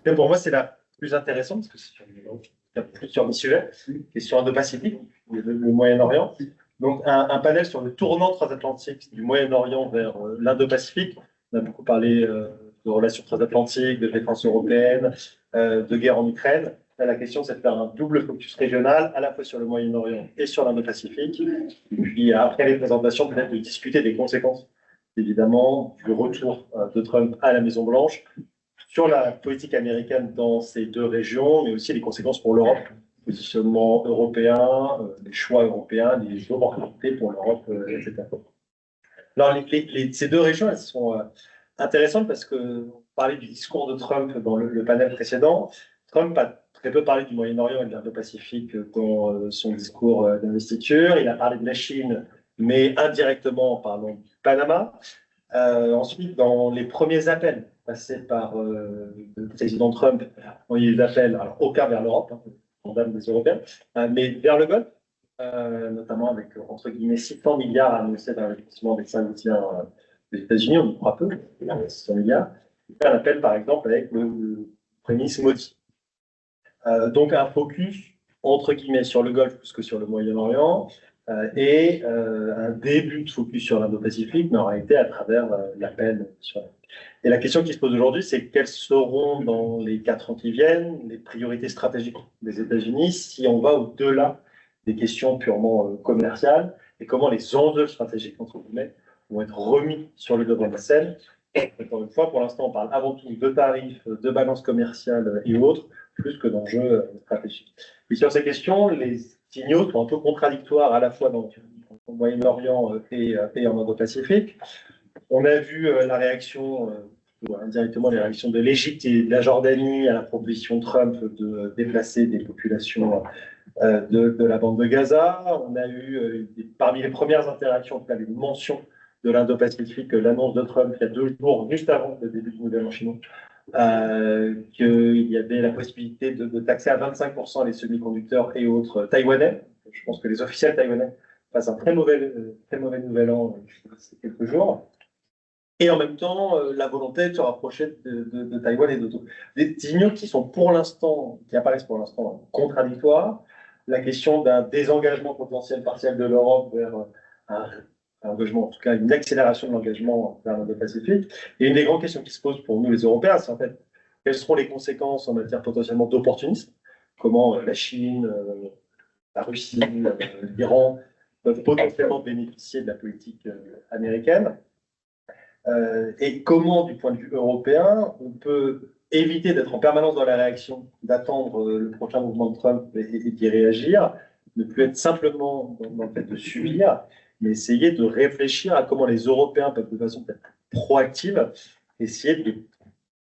Mais pour moi, c'est la plus intéressante, parce que il y a plusieurs des sujets, question Indo-Pacifique, le Moyen-Orient. Donc, un panel sur le tournant transatlantique du Moyen-Orient vers l'Indo-Pacifique. On a beaucoup parlé de relations transatlantiques, de défense européenne, de guerre en Ukraine. Là, la question, c'est de faire un double focus régional, à la fois sur le Moyen-Orient et sur l'Indo-Pacifique. Puis, après les présentations, peut-être de discuter des conséquences, évidemment, du retour de Trump à la Maison-Blanche, sur la politique américaine dans ces deux régions, mais aussi les conséquences pour l'Europe, positionnement européen, les choix européens, les opportunités pour l'Europe, etc. Alors, ces deux régions, elles sont intéressantes parce que on parlait du discours de Trump dans le panel précédent. Trump a très peu parlé du Moyen-Orient et de l'Indo-Pacifique dans son discours d'investiture. Il a parlé de la Chine, mais indirectement en parlant du Panama. Ensuite, dans les premiers appels passés par le président Trump, on y les appelle, alors aucun vers l'Europe, hein, condamne des Européens, mais vers le Golfe, notamment avec, entre guillemets, 600 milliards annoncés d'investissement des Saoudiens des États-Unis, on y croit peu, 600 milliards. Il fait un appel, par exemple, avec le Premier ministre Modi. Donc, un focus, entre guillemets, sur le Golfe plus que sur le Moyen-Orient, et un début de focus sur l'Indo-Pacifique, mais en réalité à travers l'appel sur. Et la question qui se pose aujourd'hui, c'est quelles seront dans les 4 ans qui viennent les priorités stratégiques des États-Unis si on va au-delà des questions purement commerciales et comment les enjeux stratégiques, entre guillemets, vont être remis sur le devant de la scène. Encore une fois, pour l'instant, on parle avant tout de tarifs, de balance commerciale et autres, plus que d'enjeux stratégiques. Et sur ces questions, les signaux sont un peu contradictoires à la fois dans le Moyen-Orient et en Indo-Pacifique. On a vu la réaction, indirectement les réactions de l'Égypte et de la Jordanie à la proposition de Trump de déplacer des populations de la bande de Gaza. On a eu, parmi les premières interactions, en tout cas les mentions de l'Indo-Pacifique, l'annonce de Trump il y a 2 jours, juste avant le début du Nouvel An chinois, qu'il y avait la possibilité de taxer à 25% les semi-conducteurs et autres taïwanais. Je pense que les officiels taïwanais passent un très mauvais Nouvel An ces quelques jours. Et en même temps, la volonté de se rapprocher de Taïwan et d'autres. Des signaux qui sont pour l'instant, qui apparaissent pour l'instant contradictoires. La question d'un désengagement potentiel partiel de l'Europe vers un engagement, en tout cas une accélération de l'engagement vers l'Indo-Pacifique. Et une des grandes questions qui se posent pour nous les Européens, c'est en fait quelles seront les conséquences en matière potentiellement d'opportunisme, comment la Chine, la Russie, l'Iran peuvent potentiellement bénéficier de la politique américaine. Et comment, du point de vue européen, on peut éviter d'être en permanence dans la réaction, d'attendre le prochain mouvement de Trump et d'y réagir, ne plus être simplement dans le fait de subir, mais essayer de réfléchir à comment les Européens peuvent, de façon peut-être proactive, essayer de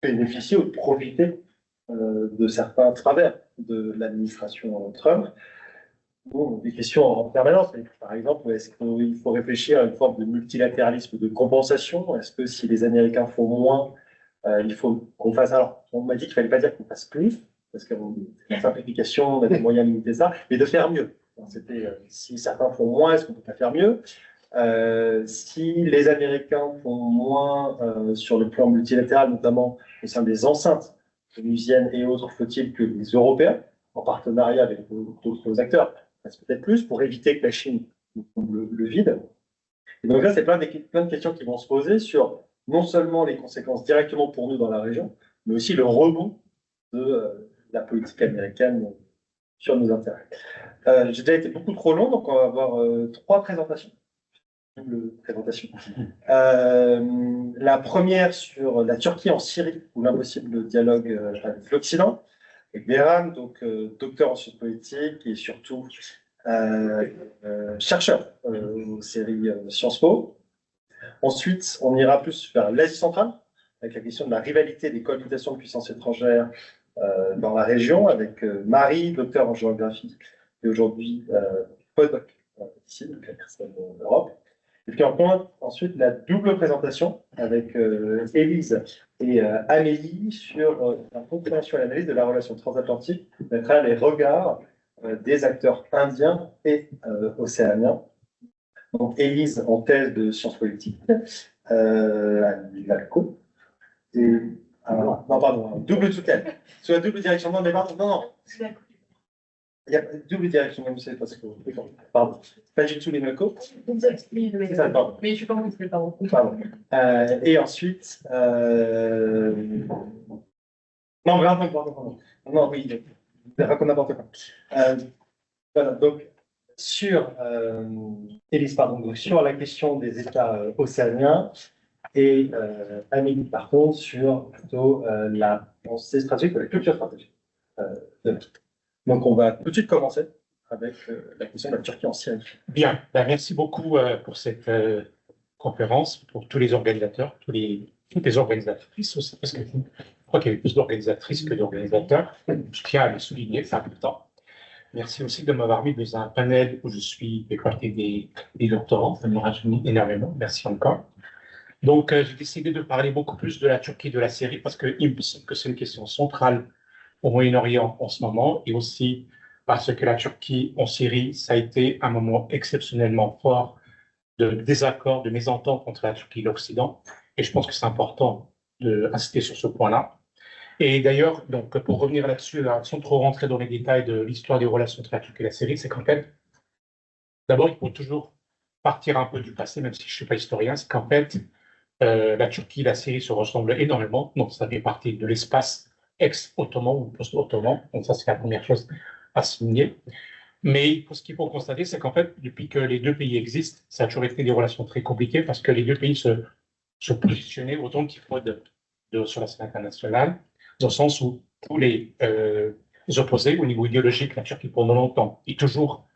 bénéficier ou de profiter de certains travers de l'administration Trump. Bon, des questions en permanence, mais par exemple, est-ce qu'il faut réfléchir à une forme de multilatéralisme de compensation? Est-ce que si les Américains font moins, il faut qu'on fasse. Alors, on m'a dit qu'il ne fallait pas dire qu'on fasse plus, parce que la simplification, on a des moyens de limiter ça, mais de faire mieux. C'était si certains font moins, est-ce qu'on ne peut pas faire mieux? Si les Américains font moins sur le plan multilatéral, notamment au sein des enceintes onusiennes et autres, faut-il que les Européens, en partenariat avec d'autres acteurs, fassent peut-être plus pour éviter que la Chine le vide? Et donc là, c'est plein de questions qui vont se poser sur non seulement les conséquences directement pour nous dans la région, mais aussi le rebond de la politique américaine sur nos intérêts. J'ai déjà été beaucoup trop long, donc on va avoir 3 présentations. Présentation. La première sur la Turquie en Syrie, ou l'impossible dialogue avec l'Occident, avec Behram, donc docteur en sciences politiques et surtout chercheur aux séries Sciences Po. Ensuite, on ira plus vers l'Asie centrale, avec la question de la rivalité des cohabitations de puissances étrangères dans la région, avec Marie, docteur en géographie, et aujourd'hui postdoc ici, donc la personne d'Europe. Et puis ensuite la double présentation avec Élise et Amélie sur la compréhension et l'analyse de la relation transatlantique à travers les regards des acteurs indiens et océaniens. Donc Élise en thèse de sciences politiques à l'UNALCO et Non, pardon, double tutelle. Sous la double direction, non, mais pardon, non. Il y a double direction, même c'est parce que. Pardon. Pas du tout les NACO. C'est ça, pardon. Mais je suis pas montré, pardon. Pardon. Et ensuite. Non, pardon. Non, oui, raconte n'importe quoi. Voilà, donc, Élise, pardon, donc, sur la question des États océaniens, et Amélie, par contre, sur plutôt la pensée stratégique ou la culture stratégique. Donc, on va tout de suite commencer avec la question de la Turquie en Syrie. Bien, ben, merci beaucoup pour cette conférence, pour tous les organisateurs, toutes les organisatrices aussi, parce que je crois qu'il y avait plus d'organisatrices que d'organisateurs. Je tiens à le souligner, c'est important. Merci aussi de m'avoir mis dans un panel où je suis écarté des doctorants, ça me rajeunit énormément. Merci encore. Donc, j'ai décidé de parler beaucoup plus de la Turquie, de la Syrie, parce qu'il me semble que c'est une question centrale au Moyen-Orient en ce moment, et aussi parce que la Turquie en Syrie, ça a été un moment exceptionnellement fort de désaccord, de mésentente entre la Turquie et l'Occident. Et je pense que c'est important d'insister sur ce point-là. Et d'ailleurs, donc, pour revenir là-dessus, sans trop rentrer dans les détails de l'histoire des relations entre la Turquie et la Syrie, c'est qu'en fait, d'abord, il faut toujours partir un peu du passé, même si je ne suis pas historien, c'est qu'en fait, la Turquie et la Syrie se ressemblent énormément. Donc, ça fait partie de l'espace ex-ottoman ou post-ottoman. Donc, ça, c'est la première chose à souligner. Mais ce qu'il faut constater, c'est qu'en fait, depuis que les deux pays existent, ça a toujours été des relations très compliquées parce que les deux pays se positionnaient autant qu'il faut sur la scène internationale, dans le sens où tous les opposés au niveau idéologique, la Turquie pendant longtemps, et toujours,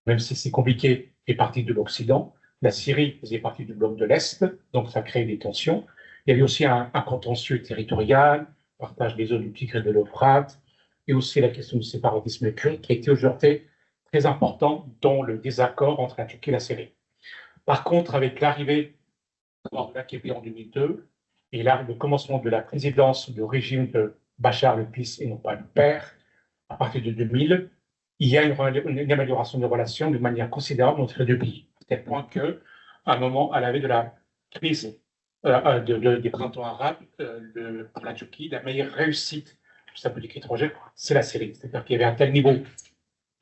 même si c'est compliqué, fait partie de l'Occident. La Syrie faisait partie du bloc de l'Est, donc ça crée des tensions. Il y avait aussi un contentieux territorial, partage des eaux du Tigre et de l'Euphrate, et aussi la question du séparatisme kurde qui a été aujourd'hui très important dans le désaccord entre la Turquie et la Syrie. Par contre, avec l'arrivée de l'AKP en 2002 et le commencement de la présidence du régime de Bachar le fils et non pas le père, à partir de 2000, il y a une amélioration des relations de manière considérable entre les deux pays. À tel point qu'à un moment, à la veille de la crise des printemps arabes, pour la Turquie, la meilleure réussite de sa politique étrangère, c'est la Syrie. C'est-à-dire qu'il y avait un tel niveau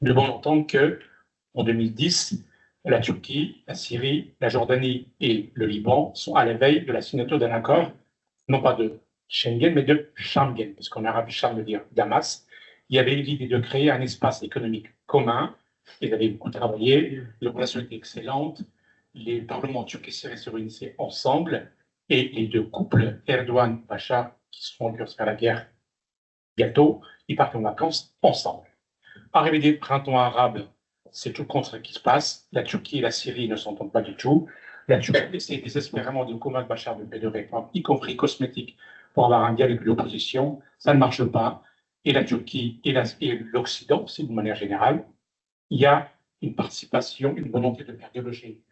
de bonne entente qu'en 2010, la Turquie, la Syrie, la Jordanie et le Liban sont à la veille de la signature d'un accord, non pas de Schengen, mais de Schengen, parce qu'en arabe, Sham veut dire Damas. Il y avait l'idée de créer un espace économique commun. Ils avaient beaucoup travaillé, les relations étaient excellentes, les parlements turcs et syriens se réunissaient ensemble, et les deux couples, Erdogan-Bachar, qui se font faire la guerre bientôt, ils partent en vacances ensemble. Arrivé des printemps arabes, c'est tout le contraire qui se passe. La Turquie et la Syrie ne s'entendent pas du tout. La Turquie essaie désespérément de convaincre Bachar de faire des réformes, y compris cosmétiques, pour avoir un dialogue avec l'opposition. Ça ne marche pas. Et la Turquie et l'Occident, c'est d'une manière générale, il y a une participation, une volonté de faire déloger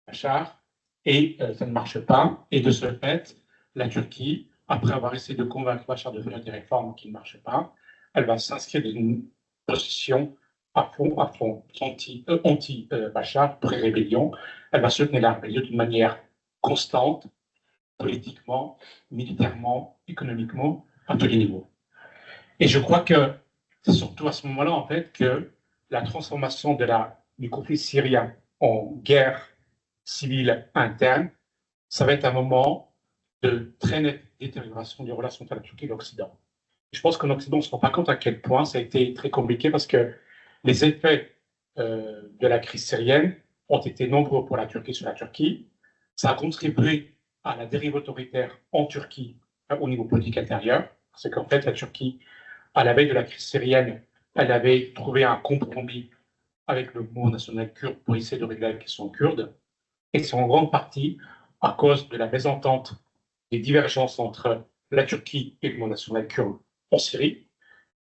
Bachar, et ça ne marche pas. Et de ce fait, la Turquie, après avoir essayé de convaincre Bachar de faire des réformes qui ne marchent pas, elle va s'inscrire dans une position à fond anti-Bachar, pré-rébellion. Elle va soutenir la rébellion d'une manière constante, politiquement, militairement, économiquement, à tous les niveaux. Et je crois que c'est surtout à ce moment-là, en fait, que la transformation du conflit syrien en guerre civile interne, ça va être un moment de très nette détérioration des relations entre la Turquie et l'Occident. Je pense qu'en Occident, on ne se rend pas compte à quel point ça a été très compliqué parce que les effets de la crise syrienne ont été nombreux pour la Turquie sur la Turquie. Ça a contribué à la dérive autoritaire en Turquie au niveau politique intérieur. C'est qu'en fait, la Turquie, à la veille de la crise syrienne, elle avait trouvé un compromis avec le mouvement national kurde pour essayer de régler la question kurde. Et c'est en grande partie à cause de la mésentente des divergences entre la Turquie et le mouvement national kurde en Syrie,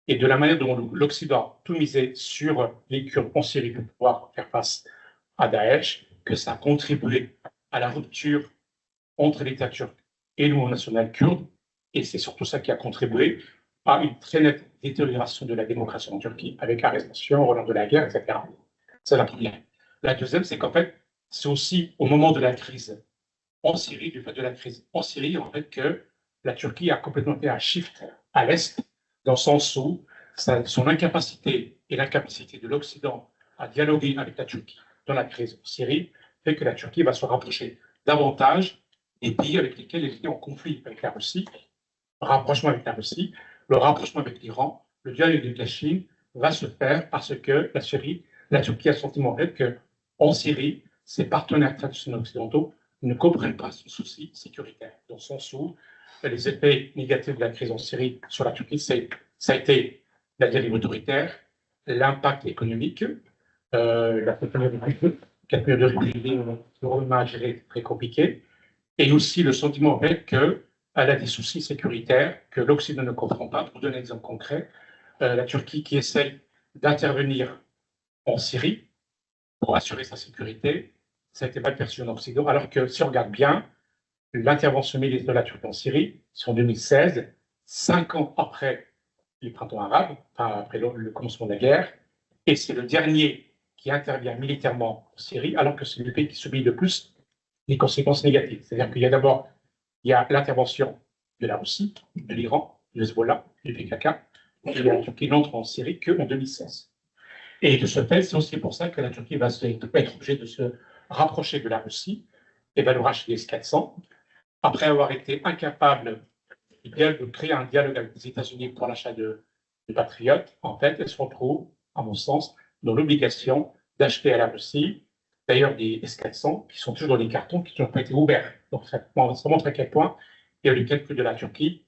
et de la manière dont l'Occident a tout misé sur les Kurdes en Syrie pour pouvoir faire face à Daesh, que ça a contribué à la rupture entre l'État turc et le mouvement national kurde, et c'est surtout ça qui a contribué à une très nette détérioration de la démocratie en Turquie, avec l'arrestation, relance de la guerre, etc. C'est la première. La deuxième, c'est qu'en fait, c'est aussi au moment de la crise en Syrie, du fait de la crise en Syrie, en fait, que la Turquie a complètement fait un shift à l'Est, dans le sens où son incapacité et l'incapacité de l'Occident à dialoguer avec la Turquie dans la crise en Syrie fait que la Turquie va se rapprocher davantage des pays avec lesquels elle était en conflit avec la Russie, rapprochement avec la Russie, le rapprochement avec l'Iran, le dialogue avec la Chine va se faire parce que la Turquie a le sentiment qu'en Syrie, ses partenaires traditionnels occidentaux ne comprennent pas son souci sécuritaire, dans le sens où les effets négatifs de la crise en Syrie sur la Turquie, ça a été la dérive autoritaire, l'impact économique, la pénurie de réfugiés, le Royaume à gérer très compliqué, et aussi le sentiment qu'elle a des soucis sécuritaires que l'Occident ne comprend pas. Pour donner un exemple concret, la Turquie qui essaye d'intervenir en Syrie pour assurer sa sécurité, ça a été mal perçu en Occident, alors que si on regarde bien, l'intervention militaire de la Turquie en Syrie, c'est en 2016, 5 ans après les printemps arabes, enfin après le commencement de la guerre, et c'est le dernier qui intervient militairement en Syrie, alors que c'est le pays qui subit le plus les conséquences négatives. C'est-à-dire qu'il y a d'abord l'intervention de la Russie, de l'Iran, de Hezbollah, du PKK, et la Turquie n'entre en Syrie qu'en 2016. Et de ce fait, c'est aussi pour ça que la Turquie va être obligée de se rapprocher de la Russie et va nous racheter les S-400, après avoir été incapable de créer un dialogue avec les États-Unis pour l'achat de patriotes. En fait, elle se retrouve, à mon sens, dans l'obligation d'acheter à la Russie, d'ailleurs des S-400 qui sont toujours dans les cartons qui n'ont pas été ouverts. Donc ça montre à quel point il y a le calcul de la Turquie,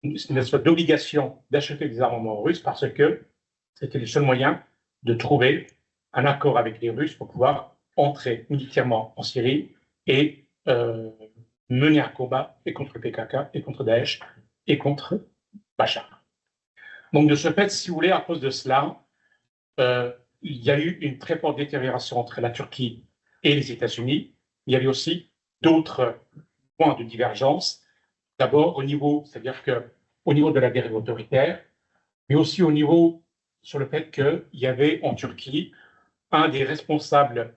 une sorte d'obligation d'acheter des armements russes parce que c'était le seul moyen de trouver un accord avec les Russes pour pouvoir entrer militairement en Syrie et mener un combat et contre le PKK, et contre Daesh, et contre Bachar. Donc, de ce fait, si vous voulez, à cause de cela, il y a eu une très forte détérioration entre la Turquie et les États-Unis. Il y avait aussi d'autres points de divergence. D'abord, c'est-à-dire qu'au niveau de la dérive autoritaire, mais aussi au niveau sur le fait qu'il y avait en Turquie un des responsables,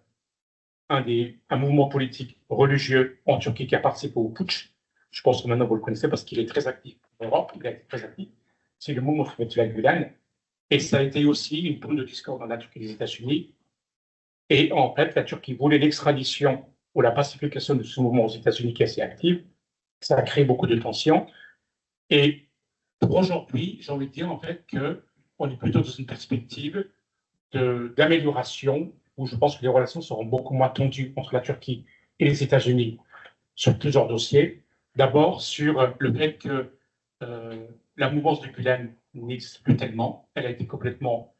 un mouvement politique religieux en Turquie qui a participé au putsch. Je pense que maintenant vous le connaissez parce qu'il est très actif en Europe, il a été très actif. C'est le mouvement Fethullah Gulen. Et ça a été aussi une pointe de discorde dans la Turquie et les États-Unis. Et en fait, la Turquie voulait l'extradition ou la pacification de ce mouvement aux États-Unis qui est assez actif. Ça a créé beaucoup de tensions. Et pour aujourd'hui, j'ai envie de dire en fait qu'on est plutôt dans une perspective d'amélioration où je pense que les relations seront beaucoup moins tendues entre la Turquie et les États-Unis sur plusieurs dossiers. D'abord, sur le fait que la mouvance du Gulen n'existe plus tellement. Elle a été complètement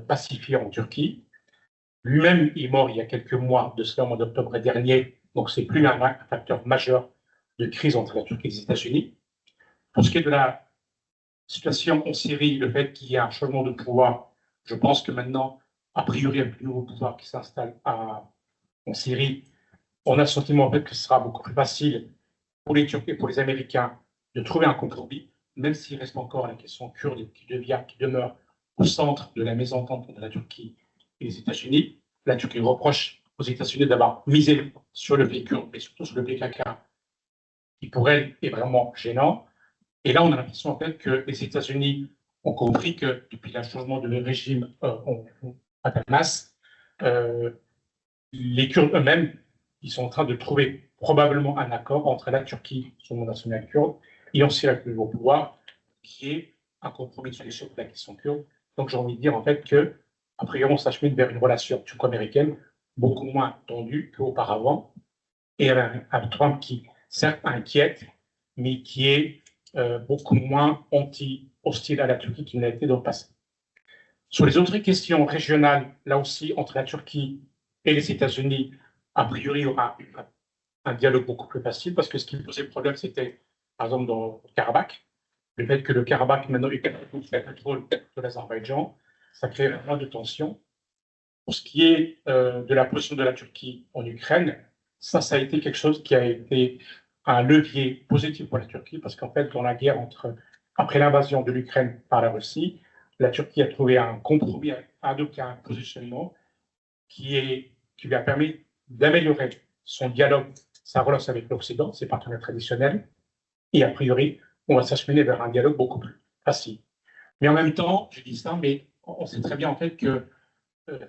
pacifiée en Turquie. Lui-même est mort il y a quelques mois, de cela au mois d'octobre dernier, donc c'est plus un facteur majeur de crise entre la Turquie et les États-Unis. Pour ce qui est de la situation en Syrie, le fait qu'il y ait un changement de pouvoir, je pense que maintenant, a priori, avec le nouveau pouvoir qui s'installe en Syrie, on a le sentiment en fait, que ce sera beaucoup plus facile pour les Turcs et pour les Américains de trouver un compromis, même s'il reste encore la question kurde qui demeure au centre de la mésentente entre la Turquie et les États-Unis. La Turquie reproche aux États-Unis d'avoir misé sur le pays kurde et surtout sur le PKK, qui pour elle est vraiment gênant. Et là, on a l'impression en fait que les États-Unis ont compris que depuis le changement de régime à Damas, les Kurdes eux-mêmes, ils sont en train de trouver probablement un accord entre la Turquie, son nom national kurde, et en Syrie avec le nouveau pouvoir, qui est un compromis sur la question kurde. Donc j'ai envie de dire en fait que, a priori, on s'achemine vers une relation turco-américaine beaucoup moins tendue qu'auparavant, et avec un Trump qui, certes, inquiète, mais qui est beaucoup moins hostile à la Turquie qu'il n'a été dans le passé. Sur les autres questions régionales, là aussi, entre la Turquie et les États-Unis, a priori, il y aura un dialogue beaucoup plus facile parce que ce qui posait problème, c'était, par exemple, dans le Karabakh, le fait que le Karabakh, maintenant, est sous le contrôle de l'Azerbaïdjan, ça crée vraiment de tensions. Pour ce qui est de la position de la Turquie en Ukraine, ça a été quelque chose qui a été un levier positif pour la Turquie parce qu'en fait, dans la guerre après l'invasion de l'Ukraine par la Russie, la Turquie a trouvé un compromis, a adopté un positionnement qui lui a permis d'améliorer son dialogue, sa relation avec l'Occident, ses partenaires traditionnels, Et a priori, on va s'acheminer vers un dialogue beaucoup plus facile. Mais en même temps, je dis ça, mais on sait très bien en fait que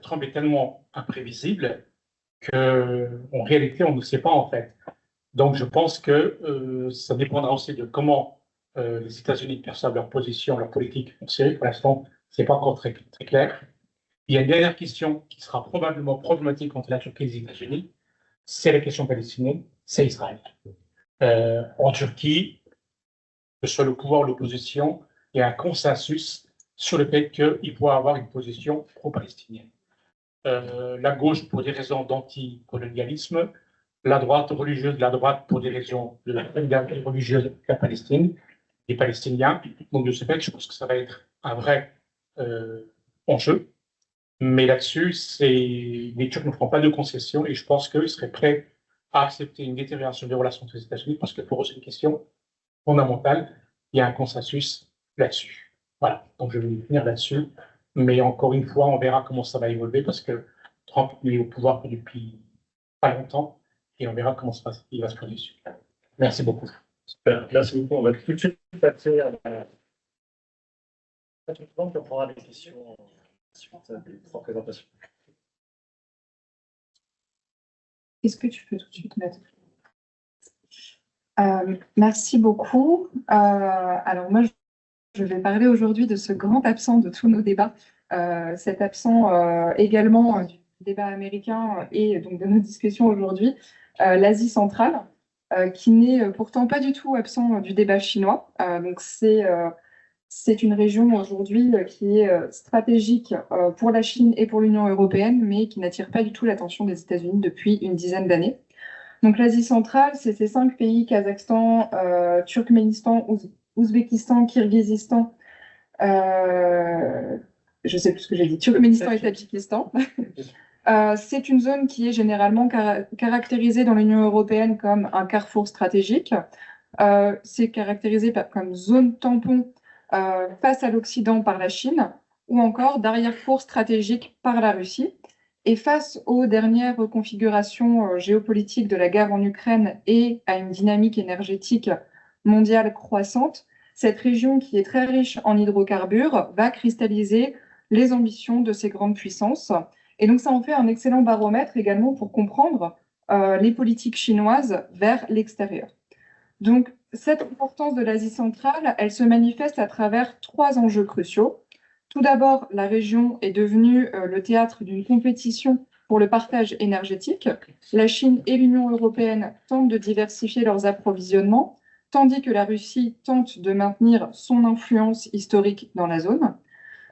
Trump est tellement imprévisible qu'en réalité, on ne sait pas en fait. Donc, je pense que ça dépendra aussi de comment les États-Unis perçoivent leur position, leur politique en Syrie. Pour l'instant, c'est pas encore très, très clair. Il y a une dernière question qui sera probablement problématique entre la Turquie et les États-Unis, c'est la question palestinienne, c'est Israël. En Turquie, que ce soit le pouvoir ou l'opposition, il y a un consensus sur le fait qu'il faut avoir une position pro-palestinienne. La gauche pour des raisons d'anticolonialisme, la droite religieuse, la droite pour des raisons de la religieuse de la Palestine, les Palestiniens. Donc de ce fait, je pense que ça va être un vrai enjeu. Mais là-dessus, les Turcs ne feront pas de concessions et je pense qu'ils seraient prêts à accepter une détérioration des relations entre les États-Unis parce que pour eux, c'est une question fondamentale. Il y a un consensus là-dessus. Voilà, donc je vais finir là-dessus. Mais encore une fois, on verra comment ça va évoluer parce que Trump est au pouvoir depuis pas longtemps et on verra comment il va se produire. Merci beaucoup. Super, merci beaucoup. On va tout de suite passer à la présidente qui prendra les questions suite des trois présentations. Est-ce que tu peux tout de suite mettre merci beaucoup. Alors moi, je vais parler aujourd'hui de ce grand absent de tous nos débats, cet absent également du débat américain et donc de nos discussions aujourd'hui, l'Asie centrale, qui n'est pourtant pas du tout absent du débat chinois. Donc c'est une région aujourd'hui qui est stratégique pour la Chine et pour l'Union européenne, mais qui n'attire pas du tout l'attention des États-Unis depuis une dizaine d'années. Donc l'Asie centrale, c'est ces 5 pays, Kazakhstan, Turkménistan, Ouzbékistan, Kirghizistan, je ne sais plus ce que j'ai dit, Turkménistan et Tadjikistan. C'est une zone qui est généralement caractérisée dans l'Union européenne comme un carrefour stratégique. C'est caractérisé comme zone tampon face à l'Occident par la Chine ou encore d'arrière-cour stratégique par la Russie. Et face aux dernières configurations géopolitiques de la guerre en Ukraine et à une dynamique énergétique mondiale croissante, cette région qui est très riche en hydrocarbures va cristalliser les ambitions de ces grandes puissances. Et donc ça en fait un excellent baromètre également pour comprendre les politiques chinoises vers l'extérieur. Donc cette importance de l'Asie centrale, elle se manifeste à travers 3 enjeux cruciaux. Tout d'abord, la région est devenue le théâtre d'une compétition pour le partage énergétique. La Chine et l'Union européenne tentent de diversifier leurs approvisionnements, tandis que la Russie tente de maintenir son influence historique dans la zone.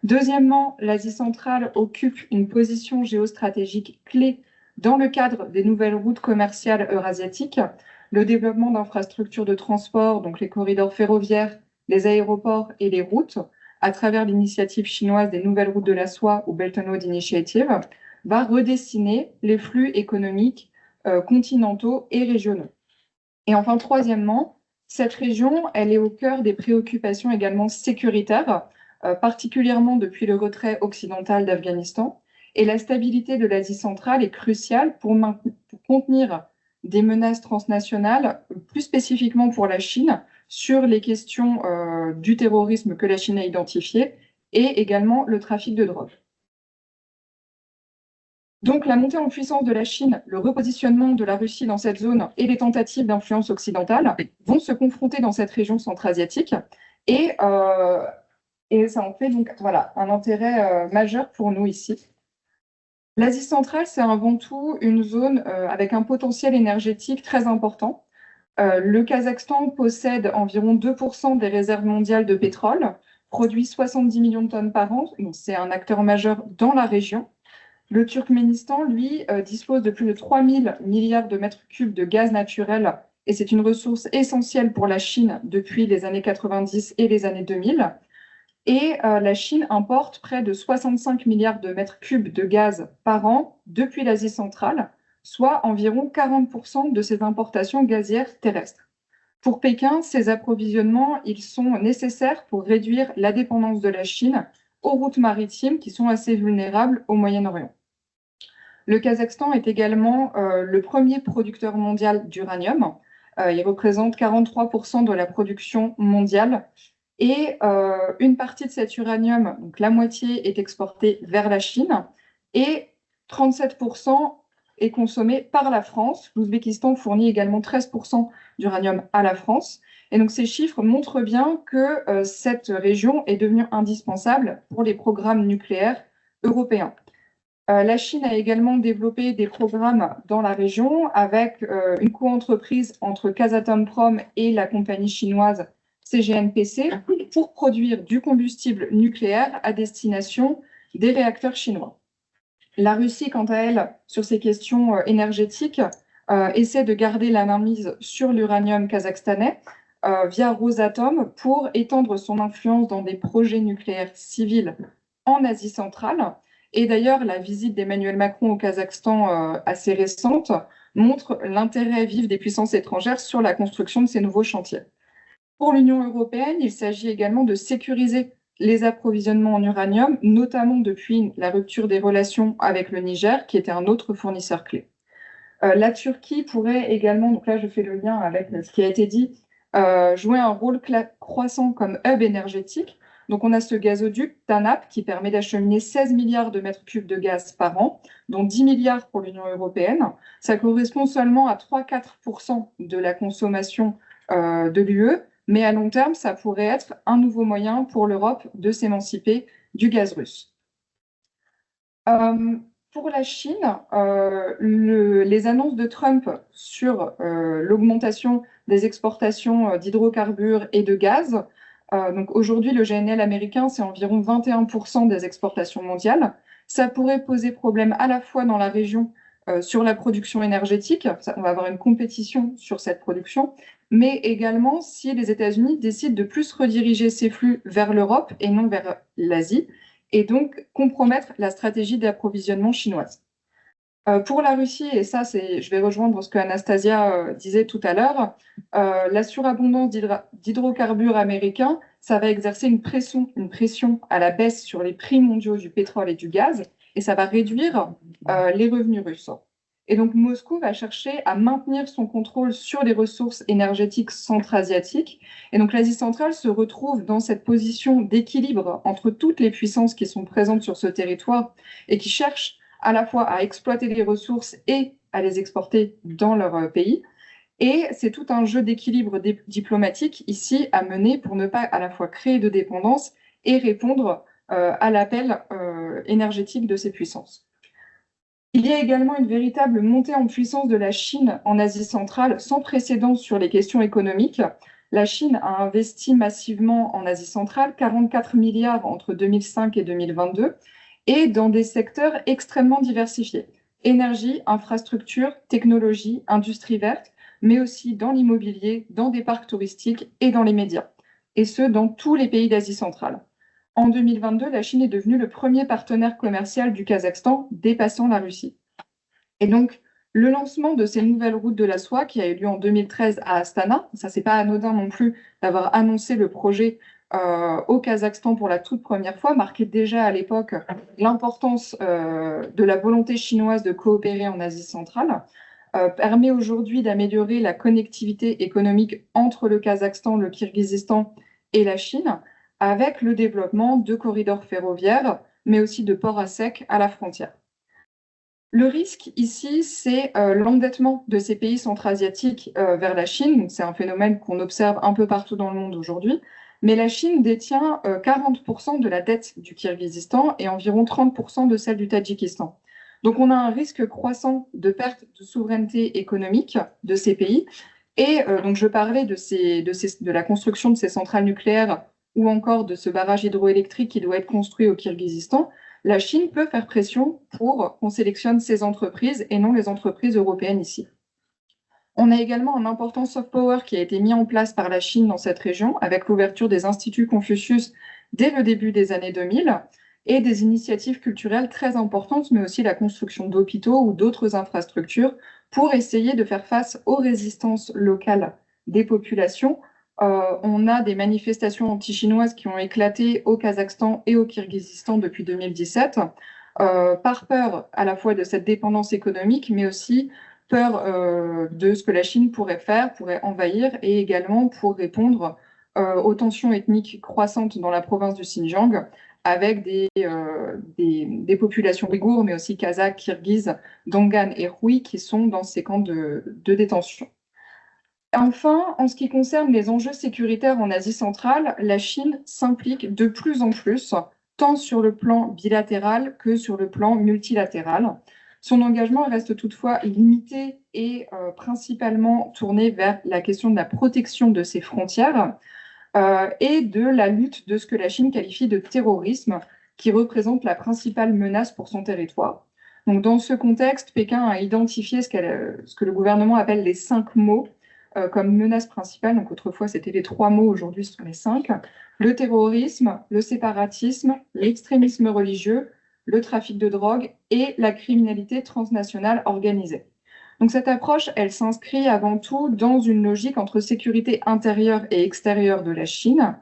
Deuxièmement, l'Asie centrale occupe une position géostratégique clé dans le cadre des nouvelles routes commerciales eurasiatiques. Le développement d'infrastructures de transport, donc les corridors ferroviaires, les aéroports et les routes, à travers l'initiative chinoise des nouvelles routes de la soie ou Belt and Road Initiative, va redessiner les flux économiques continentaux et régionaux. Et enfin, troisièmement, cette région, elle est au cœur des préoccupations également sécuritaires, particulièrement depuis le retrait occidental d'Afghanistan. Et la stabilité de l'Asie centrale est cruciale pour contenir des menaces transnationales, plus spécifiquement pour la Chine, sur les questions du terrorisme que la Chine a identifié et également le trafic de drogue. Donc la montée en puissance de la Chine, le repositionnement de la Russie dans cette zone et les tentatives d'influence occidentale vont se confronter dans cette région centra-asiatique et ça en fait donc voilà, un intérêt majeur pour nous ici. L'Asie centrale, c'est avant tout une zone avec un potentiel énergétique très important. Le Kazakhstan possède environ 2% des réserves mondiales de pétrole, produit 70 millions de tonnes par an, donc c'est un acteur majeur dans la région. Le Turkménistan, lui, dispose de plus de 3000 milliards de mètres cubes de gaz naturel et c'est une ressource essentielle pour la Chine depuis les années 90 et les années 2000. Et la Chine importe près de 65 milliards de mètres cubes de gaz par an depuis l'Asie centrale, soit environ 40% de ses importations gazières terrestres. Pour Pékin, ces approvisionnements, ils sont nécessaires pour réduire la dépendance de la Chine aux routes maritimes qui sont assez vulnérables au Moyen-Orient. Le Kazakhstan est également le premier producteur mondial d'uranium, Il représente 43% de la production mondiale. Et une partie de cet uranium, donc la moitié, est exportée vers la Chine et 37% est consommé par la France. L'Ouzbékistan fournit également 13% d'uranium à la France. Et donc ces chiffres montrent bien que cette région est devenue indispensable pour les programmes nucléaires européens. La Chine a également développé des programmes dans la région avec une coentreprise entre Kazatomprom et la compagnie chinoise CGNPC pour produire du combustible nucléaire à destination des réacteurs chinois. La Russie, quant à elle, sur ces questions énergétiques, essaie de garder la mainmise sur l'uranium kazakhstanais via Rosatom pour étendre son influence dans des projets nucléaires civils en Asie centrale. Et d'ailleurs, la visite d'Emmanuel Macron au Kazakhstan assez récente montre l'intérêt vif des puissances étrangères sur la construction de ces nouveaux chantiers. Pour l'Union européenne, il s'agit également de sécuriser les approvisionnements en uranium, notamment depuis la rupture des relations avec le Niger, qui était un autre fournisseur clé. La Turquie pourrait également, donc là je fais le lien avec ce qui a été dit, jouer un rôle croissant comme hub énergétique. Donc on a ce gazoduc TANAP qui permet d'acheminer 16 milliards de mètres cubes de gaz par an, dont 10 milliards pour l'Union européenne. Ça correspond seulement à 3-4% de la consommation de l'UE, mais à long terme, ça pourrait être un nouveau moyen pour l'Europe de s'émanciper du gaz russe. Pour la Chine, les annonces de Trump sur l'augmentation des exportations d'hydrocarbures et de gaz, donc aujourd'hui, le GNL américain, c'est environ 21% des exportations mondiales. Ça pourrait poser problème à la fois dans la région sur la production énergétique, on va avoir une compétition sur cette production, mais également si les États-Unis décident de plus rediriger ces flux vers l'Europe et non vers l'Asie, et donc compromettre la stratégie d'approvisionnement chinoise. Pour la Russie, et ça, je vais rejoindre ce que Anastasia disait tout à l'heure, la surabondance d'hydrocarbures américains, ça va exercer une pression à la baisse sur les prix mondiaux du pétrole et du gaz, et ça va réduire les revenus russes. Et donc Moscou va chercher à maintenir son contrôle sur les ressources énergétiques centra-asiatiques. Et donc l'Asie centrale se retrouve dans cette position d'équilibre entre toutes les puissances qui sont présentes sur ce territoire et qui cherchent à la fois à exploiter les ressources et à les exporter dans leur pays. Et c'est tout un jeu d'équilibre diplomatique ici à mener pour ne pas à la fois créer de dépendance et répondre à l'appel énergétique de ces puissances. Il y a également une véritable montée en puissance de la Chine en Asie centrale sans précédent sur les questions économiques. La Chine a investi massivement en Asie centrale, 44 milliards entre 2005 et 2022, et dans des secteurs extrêmement diversifiés. Énergie, infrastructure, technologie, industrie verte, mais aussi dans l'immobilier, dans des parcs touristiques et dans les médias. Et ce, dans tous les pays d'Asie centrale. En 2022, la Chine est devenue le premier partenaire commercial du Kazakhstan, dépassant la Russie. Et donc, le lancement de ces nouvelles routes de la soie qui a eu lieu en 2013 à Astana, ça c'est pas anodin non plus d'avoir annoncé le projet au Kazakhstan pour la toute première fois, marquait déjà à l'époque l'importance de la volonté chinoise de coopérer en Asie centrale, permet aujourd'hui d'améliorer la connectivité économique entre le Kazakhstan, le Kirghizistan et la Chine, avec le développement de corridors ferroviaires, mais aussi de ports à sec à la frontière. Le risque ici, c'est l'endettement de ces pays centra-asiatiques vers la Chine. C'est un phénomène qu'on observe un peu partout dans le monde aujourd'hui. Mais la Chine détient 40% de la dette du Kirghizistan et environ 30% de celle du Tadjikistan. Donc on a un risque croissant de perte de souveraineté économique de ces pays. Et donc je parlais de la construction de ces centrales nucléaires ou encore de ce barrage hydroélectrique qui doit être construit au Kirghizistan. La Chine peut faire pression pour qu'on sélectionne ces entreprises et non les entreprises européennes ici. On a également un important soft power qui a été mis en place par la Chine dans cette région avec l'ouverture des instituts Confucius dès le début des années 2000 et des initiatives culturelles très importantes, mais aussi la construction d'hôpitaux ou d'autres infrastructures pour essayer de faire face aux résistances locales des populations. On a des manifestations anti-chinoises qui ont éclaté au Kazakhstan et au Kirghizistan depuis 2017, par peur à la fois de cette dépendance économique, mais aussi peur de ce que la Chine pourrait faire, pourrait envahir, et également pour répondre aux tensions ethniques croissantes dans la province du Xinjiang, avec des populations ouïghours, mais aussi kazakhs, kirghizes, Dongan et Hui, qui sont dans ces camps de détention. Enfin, en ce qui concerne les enjeux sécuritaires en Asie centrale, la Chine s'implique de plus en plus, tant sur le plan bilatéral que sur le plan multilatéral. Son engagement reste toutefois limité et principalement tourné vers la question de la protection de ses frontières et de la lutte de ce que la Chine qualifie de terrorisme, qui représente la principale menace pour son territoire. Donc, dans ce contexte, Pékin a identifié ce que le gouvernement appelle les 5 mots comme menace principale. Donc, autrefois, c'était les 3 mots, aujourd'hui, ce sont les 5. Le terrorisme, le séparatisme, l'extrémisme religieux, le trafic de drogue et la criminalité transnationale organisée. Donc, cette approche, elle s'inscrit avant tout dans une logique entre sécurité intérieure et extérieure de la Chine.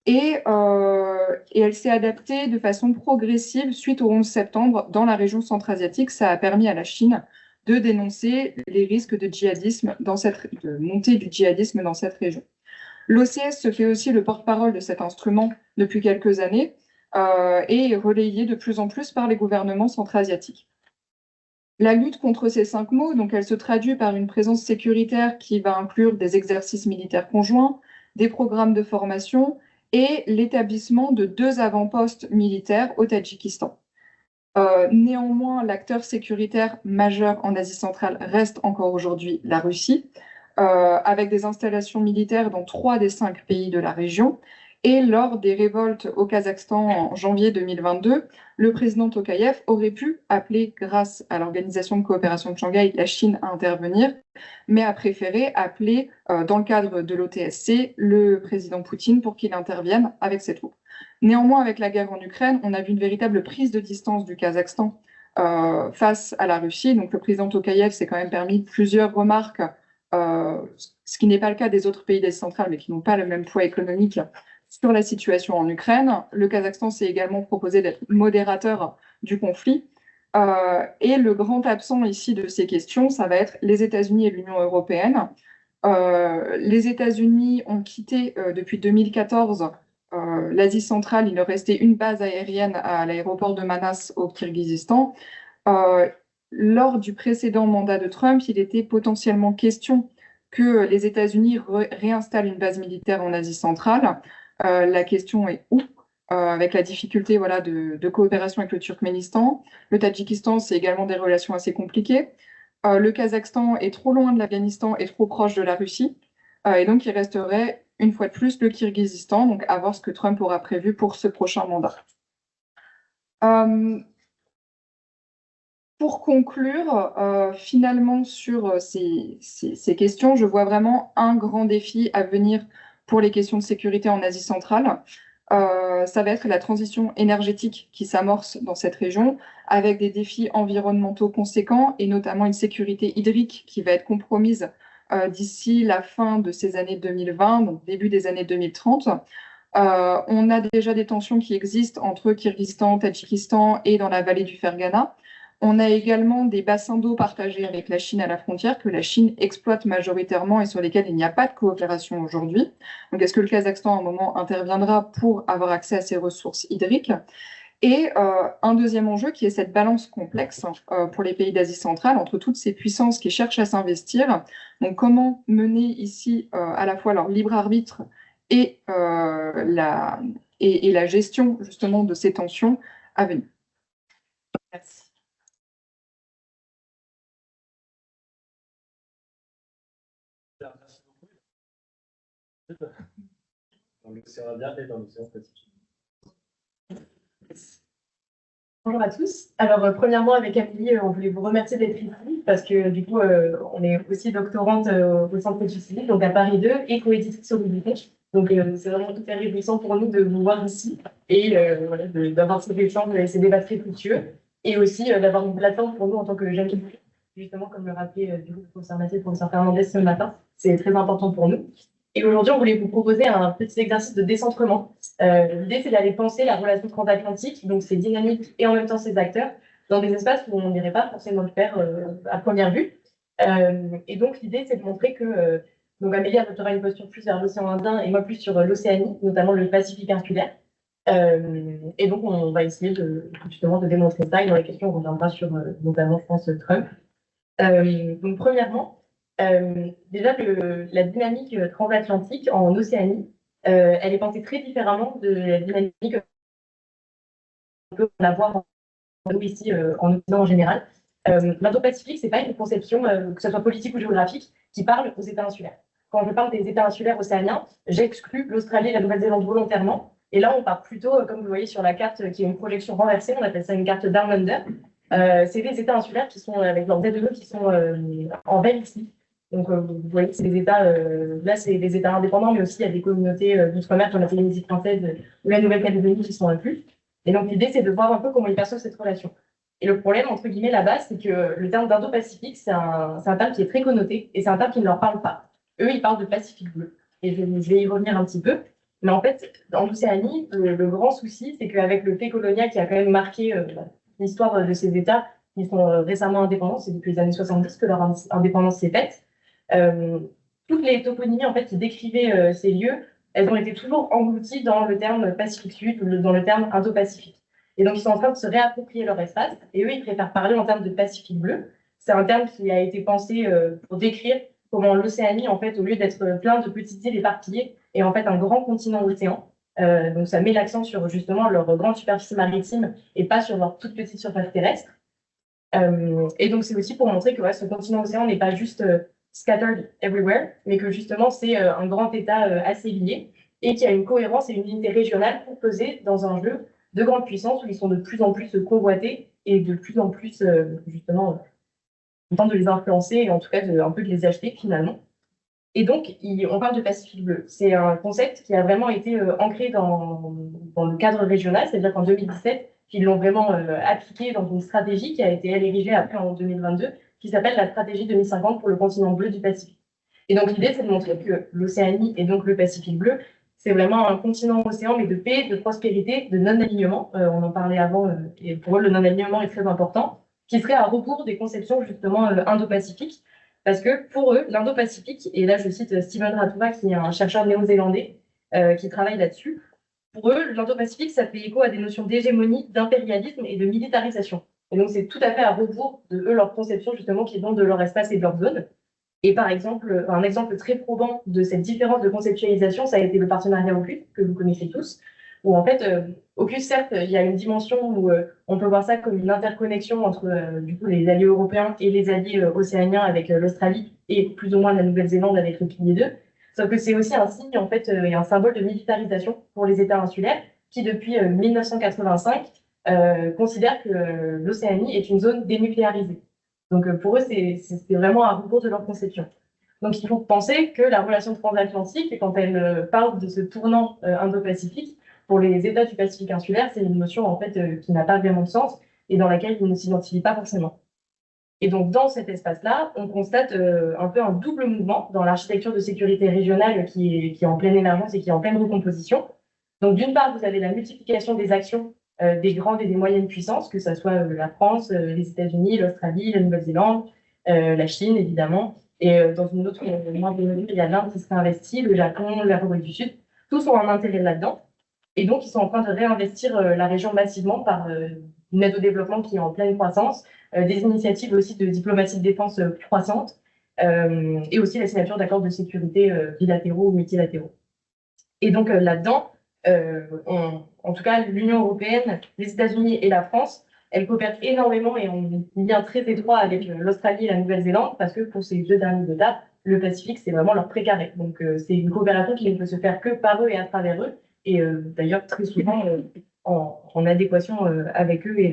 Et elle s'est adaptée de façon progressive suite au 11 septembre dans la région centra-asiatique. Ça a permis à la Chine de dénoncer les risques de djihadisme de montée du djihadisme dans cette région. L'OCS se fait aussi le porte-parole de cet instrument depuis quelques années et est relayé de plus en plus par les gouvernements centra-asiatiques. La lutte contre ces 5 mots, donc elle se traduit par une présence sécuritaire qui va inclure des exercices militaires conjoints, des programmes de formation et l'établissement de 2 avant-postes militaires au Tadjikistan. Néanmoins, l'acteur sécuritaire majeur en Asie centrale reste encore aujourd'hui la Russie, avec des installations militaires dans 3 des 5 pays de la région. Et lors des révoltes au Kazakhstan en janvier 2022, le président Tokayev aurait pu appeler, grâce à l'Organisation de coopération de Shanghai, la Chine à intervenir, mais a préféré appeler, dans le cadre de l'OTSC, le président Poutine pour qu'il intervienne avec ses troupes. Néanmoins, avec la guerre en Ukraine, on a vu une véritable prise de distance du Kazakhstan face à la Russie. Donc le président Tokayev s'est quand même permis plusieurs remarques, ce qui n'est pas le cas des autres pays d'Asie centrale, mais qui n'ont pas le même poids économique sur la situation en Ukraine. Le Kazakhstan s'est également proposé d'être modérateur du conflit. Et le grand absent ici de ces questions, ça va être les États-Unis et l'Union européenne. Les États-Unis ont quitté depuis 2014 l'Asie centrale. Il leur restait une base aérienne à l'aéroport de Manas au Kirghizistan. Lors du précédent mandat de Trump, il était potentiellement question que les États-Unis réinstallent une base militaire en Asie centrale. La question est où, avec la difficulté de coopération avec le Turkménistan. Le Tadjikistan, c'est également des relations assez compliquées. Le Kazakhstan est trop loin de l'Afghanistan et trop proche de la Russie. Et donc, il resterait, une fois de plus, le Kirghizistan. Donc, à voir ce que Trump aura prévu pour ce prochain mandat. Pour conclure, finalement, sur ces questions, je vois vraiment un grand défi à venir pour les questions de sécurité en Asie centrale. Ça va être la transition énergétique qui s'amorce dans cette région, avec des défis environnementaux conséquents et notamment une sécurité hydrique qui va être compromise d'ici la fin de ces années 2020, donc début des années 2030. On a déjà des tensions qui existent entre Kirghizistan, Tadjikistan et dans la vallée du Fergana. On a également des bassins d'eau partagés avec la Chine à la frontière que la Chine exploite majoritairement et sur lesquels il n'y a pas de coopération aujourd'hui. Donc, est-ce que le Kazakhstan, à un moment, interviendra pour avoir accès à ces ressources hydriques? Et un deuxième enjeu qui est cette balance complexe pour les pays d'Asie centrale entre toutes ces puissances qui cherchent à s'investir. Donc, comment mener ici à la fois leur libre arbitre et la gestion justement de ces tensions à venir. Merci. Merci beaucoup. Dans l'océan Indien et dans l'océan Pacifique. Bonjour à tous. Alors, premièrement, avec Amélie, on voulait vous remercier d'être ici parce que du coup, on est aussi doctorante au Centre du Civil, donc à Paris 2, et coéditrice au mobilité. Donc, c'est vraiment hyper réjouissant pour nous de vous voir ici et d'avoir ces échanges et ces débats très fructueux, et aussi d'avoir une plateforme pour nous en tant que jeunes publics. Justement, comme le rappelait du coup le professeur Massé, le professeur Fernandez ce matin, c'est très important pour nous. Et aujourd'hui, on voulait vous proposer un petit exercice de décentrement. L'idée, c'est d'aller penser la relation transatlantique, donc ces dynamiques et en même temps ces acteurs, dans des espaces où on n'irait pas forcément le faire à première vue. Et donc, l'idée, c'est de montrer que donc Amélie adoptera une posture plus vers l'océan Indien et moi plus sur l'Océanie, notamment le Pacifique insulaire. Et donc, on va essayer justement de démontrer ça. Et dans les questions, on reviendra sur notamment, je pense, Trump. Donc, premièrement, déjà, la dynamique transatlantique en Océanie, elle est pensée très différemment de la dynamique qu'on peut avoir nous ici en Occident en général. L'Indo-Pacifique, ce n'est pas une conception, que ce soit politique ou géographique, qui parle aux États insulaires. Quand je parle des États insulaires océaniens, j'exclus l'Australie et la Nouvelle-Zélande volontairement. Et là, on part plutôt, comme vous le voyez sur la carte, qui est une projection renversée, on appelle ça une carte Down Under. C'est des États insulaires qui sont, avec leurs ZEE, qui sont en vert ici. Donc, vous voyez que c'est des États, là, c'est des États indépendants, mais aussi il y a des communautés d'outre-mer, comme la Polynésie française ou la Nouvelle-Calédonie, qui sont inclus. Et donc, l'idée, c'est de voir un peu comment ils perçoivent cette relation. Et le problème, entre guillemets, là-bas, c'est que le terme d'Indo-Pacifique, c'est un terme qui est très connoté et c'est un terme qui ne leur parle pas. Eux, ils parlent de Pacifique bleu. Et je vais y revenir un petit peu. Mais en fait, en Océanie, le grand souci, c'est qu'avec le fait colonial qui a quand même marqué l'histoire de ces États qui sont récemment indépendants, c'est depuis les années 70 que leur indépendance s'est faite, toutes les toponymies en fait, qui décrivaient ces lieux, elles ont été toujours englouties dans le terme Pacifique Sud ou dans le terme Indo-Pacifique. Et donc, ils sont en train de se réapproprier leur espace. Et eux, ils préfèrent parler en termes de Pacifique bleu. C'est un terme qui a été pensé pour décrire comment l'Océanie, en fait, au lieu d'être plein de petites îles éparpillées, est en fait un grand continent océan. Donc, ça met l'accent sur justement leur grande superficie maritime et pas sur leur toute petite surface terrestre. Et donc, c'est aussi pour montrer que ouais, ce continent océan n'est pas juste scattered everywhere, mais que justement, c'est un grand État assez lié et qui a une cohérence et une unité régionale pour peser dans un jeu de grande puissance où ils sont de plus en plus convoités et de plus en plus, justement, on tente de les influencer et en tout cas un peu de les acheter finalement. Et donc, on parle de Pacifique bleu. C'est un concept qui a vraiment été ancré dans le cadre régional, c'est-à-dire qu'en 2017, ils l'ont vraiment appliqué dans une stratégie qui a été érigée après en 2022, qui s'appelle la stratégie 2050 pour le continent bleu du Pacifique. Et donc, l'idée, c'est de montrer que l'Océanie et donc le Pacifique bleu, c'est vraiment un continent océan, mais de paix, de prospérité, de non-alignement. On en parlait avant, et pour eux, le non-alignement est très important, qui serait à rebours des conceptions justement indo-pacifiques. Parce que pour eux, l'Indo-Pacifique, et là je cite Steven Ratura, qui est un chercheur néo-zélandais qui travaille là-dessus, pour eux, l'Indo-Pacifique, ça fait écho à des notions d'hégémonie, d'impérialisme et de militarisation. Et donc c'est tout à fait à rebours de eux, leur conception justement qui est donc de leur espace et de leur zone. Et par exemple, un exemple très probant de cette différence de conceptualisation, ça a été le partenariat AUKUS, que vous connaissez tous, où en fait, AUKUS, certes, il y a une dimension où on peut voir ça comme une interconnexion entre du coup, les alliés européens et les alliés océaniens avec l'Australie et plus ou moins la Nouvelle-Zélande avec le pilier 2. Sauf que c'est aussi un signe en fait, et un symbole de militarisation pour les États insulaires qui, depuis 1985, considèrent que l'Océanie est une zone dénucléarisée. Donc pour eux, c'est vraiment un rebours de leur conception. Donc il faut penser que la relation transatlantique, quand elle parle de ce tournant indo-pacifique, pour les États du Pacifique insulaire, c'est une notion en fait qui n'a pas vraiment de sens et dans laquelle ils ne s'identifient pas forcément. Et donc dans cet espace-là, on constate un peu un double mouvement dans l'architecture de sécurité régionale qui est en pleine émergence et qui est en pleine recomposition. Donc d'une part, vous avez la multiplication des actions des grandes et des moyennes puissances, que ce soit la France, les États-Unis, l'Australie, la Nouvelle-Zélande, la Chine évidemment, et dans une autre moindre mesure, il y a l'Inde qui s'est investie, le Japon, la Corée du Sud, tous ont un intérêt là-dedans. Et donc, ils sont en train de réinvestir la région massivement par une aide au développement qui est en pleine croissance, des initiatives aussi de diplomatie de défense croissantes, et aussi la signature d'accords de sécurité bilatéraux ou multilatéraux. Et donc, là-dedans, en tout cas, l'Union européenne, les États-Unis et la France, elles coopèrent énormément et ont un lien très étroit avec l'Australie et la Nouvelle-Zélande, parce que pour ces deux derniers États, le Pacifique, c'est vraiment leur précaré. Donc, c'est une coopération qui ne peut se faire que par eux et à travers eux, et d'ailleurs très souvent en adéquation avec eux et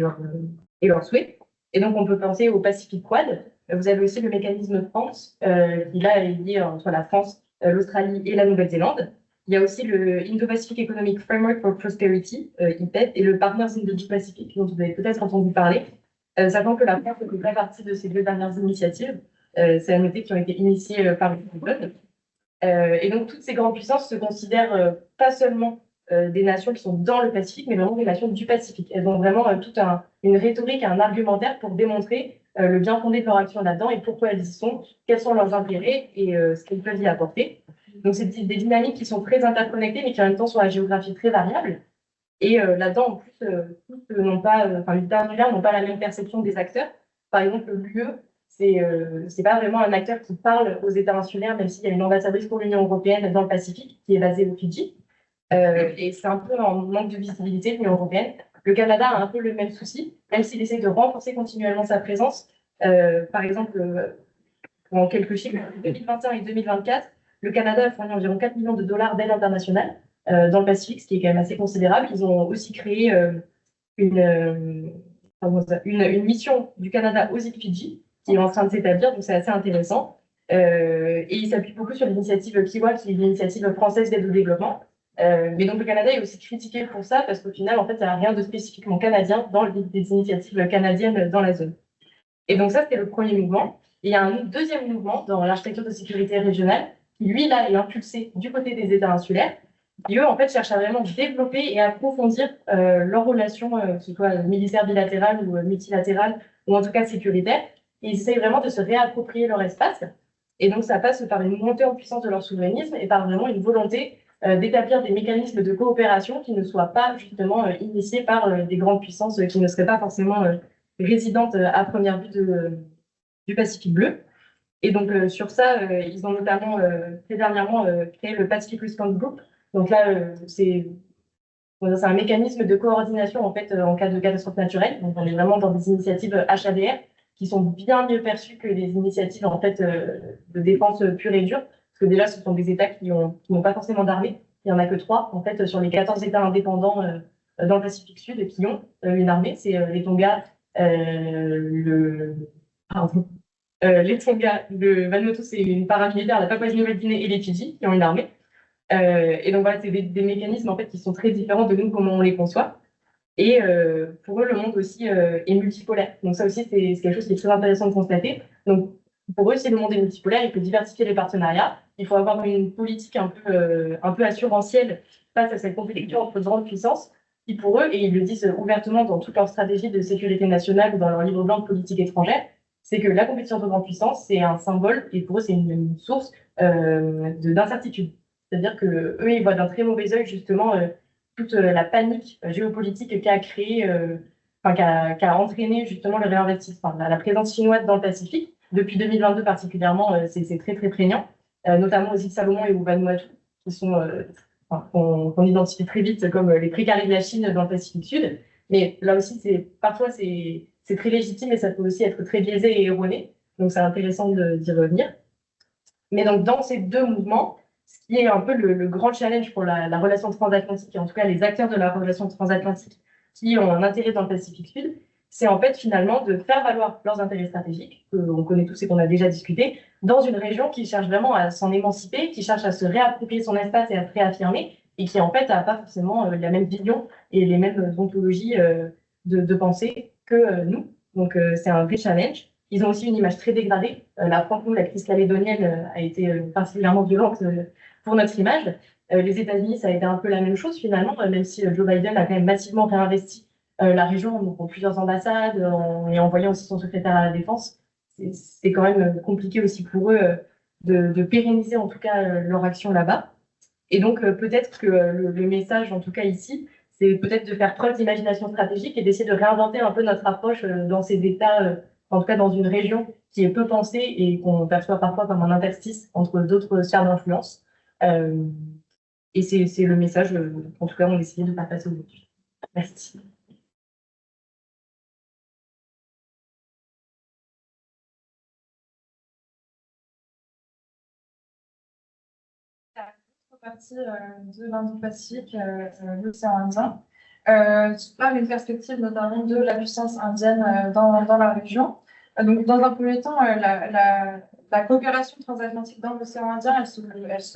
leurs souhaits. Et donc, on peut penser au Pacific Quad. Vous avez aussi le mécanisme France, qui là est lié entre la France, l'Australie et la Nouvelle-Zélande. Il y a aussi le Indo-Pacific Economic Framework for Prosperity, IPEF, et le Partners in the Pacific, dont vous avez peut-être entendu parler, sachant que la France fait très partie de ces deux dernières initiatives. C'est à noter qui ont été initiées par le Code. Et donc, toutes ces grandes puissances se considèrent pas seulement des nations qui sont dans le Pacifique, mais vraiment des nations du Pacifique. Elles ont vraiment toute une rhétorique, un argumentaire pour démontrer le bien fondé de leur action là-dedans et pourquoi elles y sont, quels sont leurs intérêts et ce qu'elles peuvent y apporter. Donc, c'est des dynamiques qui sont très interconnectées, mais qui en même temps sont à géographie très variable. Et là-dedans, en plus, tous n'ont pas, enfin, les thermulaires n'ont pas la même perception des acteurs. Par exemple, l'UE, c'est pas vraiment un acteur qui parle aux États insulaires, même s'il y a une ambassadrice pour l'Union européenne dans le Pacifique, qui est basée au Fidji. Et c'est un peu en manque de visibilité de l'Union européenne. Le Canada a un peu le même souci, même s'il essaie de renforcer continuellement sa présence. Par exemple, en quelques chiffres, en 2021 et 2024, le Canada a fourni environ 4 millions de dollars d'aide internationale dans le Pacifique, ce qui est quand même assez considérable. Ils ont aussi créé une mission du Canada aux îles Fidji qui est en train de s'établir, donc c'est assez intéressant. Et ils s'appuient beaucoup sur l'initiative Kiwa, qui est l'initiative française d'aide au développement. Mais donc le Canada est aussi critiqué pour ça, parce qu'au final, en fait, il n'y a rien de spécifiquement canadien dans des initiatives canadiennes dans la zone. Et donc ça, c'était le premier mouvement. Et il y a un deuxième mouvement dans l'architecture de sécurité régionale, qui lui, là, est impulsé du côté des États insulaires, qui eux, en fait, cherchent à vraiment développer et approfondir leurs relations, que ce soit militaires bilatérales ou multilatérales, ou en tout cas sécuritaires. Et ils essayent vraiment de se réapproprier leur espace. Et donc ça passe par une montée en puissance de leur souverainisme et par vraiment une volonté d'établir des mécanismes de coopération qui ne soient pas justement initiés par des grandes puissances qui ne seraient pas forcément résidentes à première vue du Pacifique bleu. Et donc sur ça, ils ont notamment très dernièrement créé le Pacific Response Group. Donc là, c'est un mécanisme de coordination en fait en cas de catastrophe naturelle. Donc on est vraiment dans des initiatives HADR qui sont bien mieux perçues que les initiatives en fait de défense pure et dure. Parce que déjà, ce sont des États qui n'ont pas forcément d'armée. Il n'y en a que 3 en fait sur les 14 États indépendants dans le Pacifique Sud qui ont une armée. C'est les Tonga, les Tonga, le Vanuatu, c'est une paramilitaire, la Papouasie-Nouvelle-Guinée et les Fidji qui ont une armée. Et donc voilà, c'est des mécanismes en fait qui sont très différents de nous, comment on les conçoit. Et pour eux, le monde aussi est multipolaire. Donc ça aussi, c'est quelque chose qui est très intéressant de constater. Donc pour eux, si le monde est multipolaire, il faut diversifier les partenariats. Il faut avoir une politique un peu assurantielle face à cette compétition entre grandes puissances. Qui pour eux, et ils le disent ouvertement dans toute leur stratégie de sécurité nationale ou dans leur livre blanc de politique étrangère, c'est que la compétition entre grandes puissances, c'est un symbole, et pour eux, c'est une source d'incertitude. C'est-à-dire qu'eux, ils voient d'un très mauvais œil, justement, toute la panique géopolitique qu'a créé, qu'a entraîné, justement, le réinvestissement, la présence chinoise dans le Pacifique. Depuis 2022, particulièrement, c'est très, très prégnant, notamment aux îles Salomon et au Vanuatu, qui sont, qu'on identifie très vite comme les précarés de la Chine dans le Pacifique Sud. Mais là aussi, parfois, c'est très légitime et ça peut aussi être très biaisé et erroné. Donc, c'est intéressant d'y revenir. Mais donc, dans ces deux mouvements, ce qui est un peu le grand challenge pour la relation transatlantique, et en tout cas les acteurs de la relation transatlantique qui ont un intérêt dans le Pacifique Sud, c'est en fait finalement de faire valoir leurs intérêts stratégiques, qu'on connaît tous et qu'on a déjà discuté, dans une région qui cherche vraiment à s'en émanciper, qui cherche à se réapproprier son espace et à se réaffirmer, et qui en fait n'a pas forcément la même vision et les mêmes ontologies de pensée que nous. Donc c'est un vrai challenge. Ils ont aussi une image très dégradée. La crise calédonienne a été particulièrement violente pour notre image. Les États-Unis, ça a été un peu la même chose finalement, même si Joe Biden a quand même massivement réinvesti la région, donc en plusieurs ambassades, et envoyant aussi son secrétaire à la défense. C'est quand même compliqué aussi pour eux de pérenniser en tout cas leur action là-bas. Et donc peut-être que le message, en tout cas ici, c'est peut-être de faire preuve d'imagination stratégique et d'essayer de réinventer un peu notre approche dans ces États, en tout cas dans une région qui est peu pensée et qu'on perçoit parfois comme un interstice entre d'autres sphères d'influence. Et c'est le message qu'en tout cas on essayé de faire passer aujourd'hui. Merci. Partie de l'Indo-Pacifique, l'océan Indien, par une perspective notamment de la puissance indienne dans la région. Donc, dans un premier temps, la coopération transatlantique dans l'océan Indien,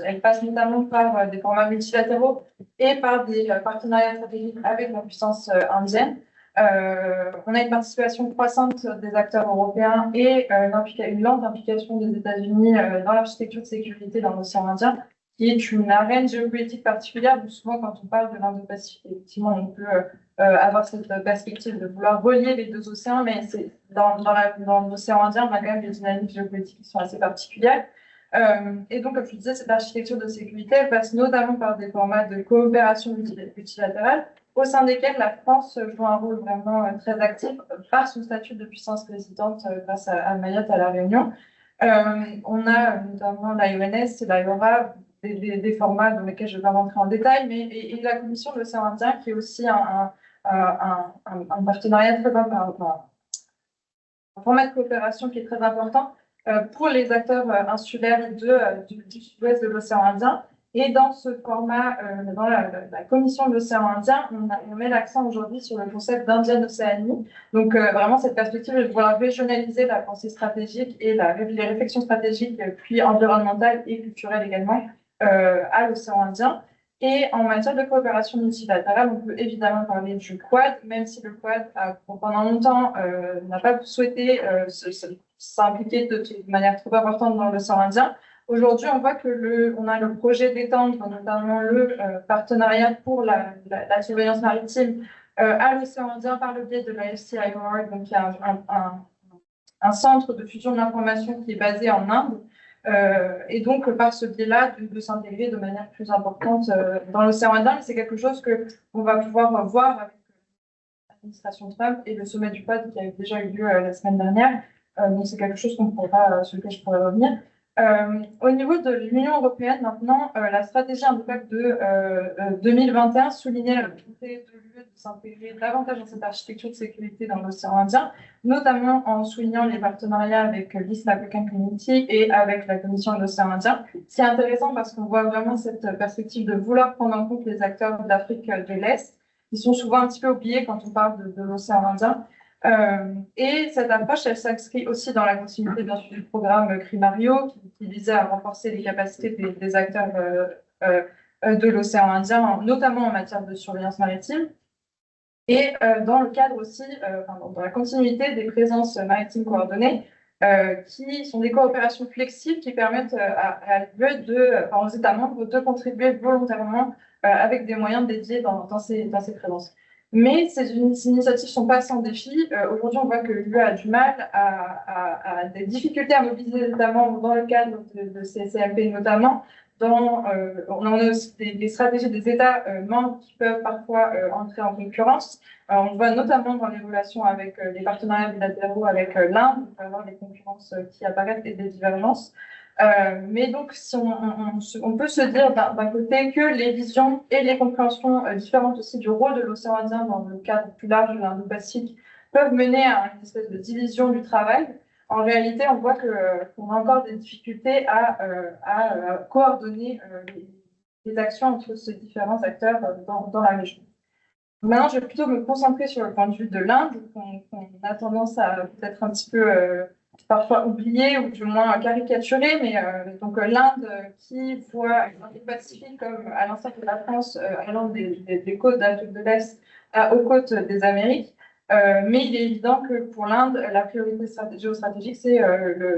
elle passe notamment par des formats multilatéraux et par des partenariats stratégiques avec la puissance indienne. On a une participation croissante des acteurs européens et une lente implication des États-Unis dans l'architecture de sécurité dans l'océan Indien, qui est une arène géopolitique particulière. Donc souvent, quand on parle de l'Indo-Pacifique, effectivement, on peut avoir cette perspective de vouloir relier les deux océans, mais c'est dans l'océan Indien, on a quand même des dynamiques géopolitiques qui sont assez particulières. Et donc, comme je disais, cette architecture de sécurité, elle passe notamment par des formats de coopération multilatérale, au sein desquels la France joue un rôle vraiment très actif par son statut de puissance présidente grâce à Mayotte, à La Réunion. On a notamment l'IONS et l'IORA, des formats dans lesquels je ne vais pas rentrer en détail, mais et la Commission de l'océan Indien, qui est aussi un partenariat très important, un format de coopération qui est très important pour les acteurs insulaires du sud-ouest de l'océan Indien. Et dans ce format, dans la Commission de l'océan Indien, on met l'accent aujourd'hui sur le concept d'Indienne Océanie. Donc vraiment cette perspective de vouloir régionaliser la pensée stratégique et les réflexions stratégiques, puis environnementales et culturelles également, à l'océan Indien. Et en matière de coopération multilatérale, on peut évidemment parler du Quad, même si le Quad, pendant longtemps, n'a pas souhaité s'impliquer de manière trop importante dans l'océan Indien. Aujourd'hui, on voit on a le projet d'étendre notamment le partenariat pour la surveillance maritime à l'océan Indien par le biais de l'IFC-IOR, donc il y a un centre de fusion de l'information qui est basé en Inde. Et donc, par ce biais-là, de s'intégrer de manière plus importante dans l'océan Indien. Et c'est quelque chose qu'on va pouvoir voir avec l'administration Trump et le sommet du Quad qui a déjà eu lieu la semaine dernière. Donc, c'est quelque chose sur lequel je pourrais revenir. Au niveau de l'Union européenne, maintenant, la stratégie Indo-Pac de 2021 soulignait la volonté de l'UE de s'intégrer davantage dans cette architecture de sécurité dans l'océan Indien, notamment en soulignant les partenariats avec l'East African Community et avec la Commission de l'océan Indien. C'est intéressant parce qu'on voit vraiment cette perspective de vouloir prendre en compte les acteurs de l'Afrique de l'Est, qui sont souvent un petit peu oubliés quand on parle de l'océan Indien. Et cette approche, elle s'inscrit aussi dans la continuité bien sûr du programme Crimario qui visait à renforcer les capacités des acteurs de l'océan Indien, notamment en matière de surveillance maritime. Et dans le cadre aussi, dans la continuité des présences maritimes coordonnées, qui sont des coopérations flexibles qui permettent aux États membres de contribuer volontairement avec des moyens dédiés dans ces présences. Mais ces initiatives ne sont pas sans défi. Aujourd'hui, on voit que l'UE a du mal à des difficultés à mobiliser les États membres dans le cadre de ces CMP, notamment. On a aussi des stratégies des États membres qui peuvent parfois entrer en concurrence. On le voit notamment dans les relations avec les partenariats bilatéraux avec l'Inde, on peut avoir des concurrences qui apparaissent et des divergences. Mais donc, si on peut se dire d'un côté que les visions et les compréhensions différentes aussi du rôle de l'océan Indien dans le cadre plus large de l'Indo-Pacifique peuvent mener à une espèce de division du travail. En réalité, on voit qu'on a encore des difficultés à coordonner les actions entre ces différents acteurs dans la région. Maintenant, je vais plutôt me concentrer sur le point de vue de l'Inde, qu'on a tendance à peut-être un petit peu parfois oublier ou du moins caricaturer, mais donc l'Inde qui voit l'Indo-Pacifique comme à l'instar de la France allant des côtes d'Afrique de l'Est aux côtes des Amériques. Mais il est évident que pour l'Inde, la priorité géostratégique, c'est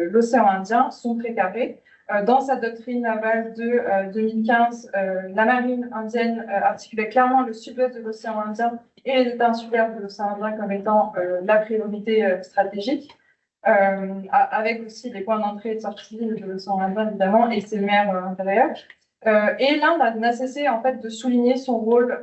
l'océan Indien, son précaré. Dans sa doctrine navale de 2015, la marine indienne articulait clairement le sud-ouest de l'océan Indien et les États insulaires de l'océan Indien comme étant la priorité stratégique, avec aussi les points d'entrée et de sortie de l'océan Indien, évidemment, et ses mers intérieures. Et l'Inde n'a cessé en fait de souligner son rôle,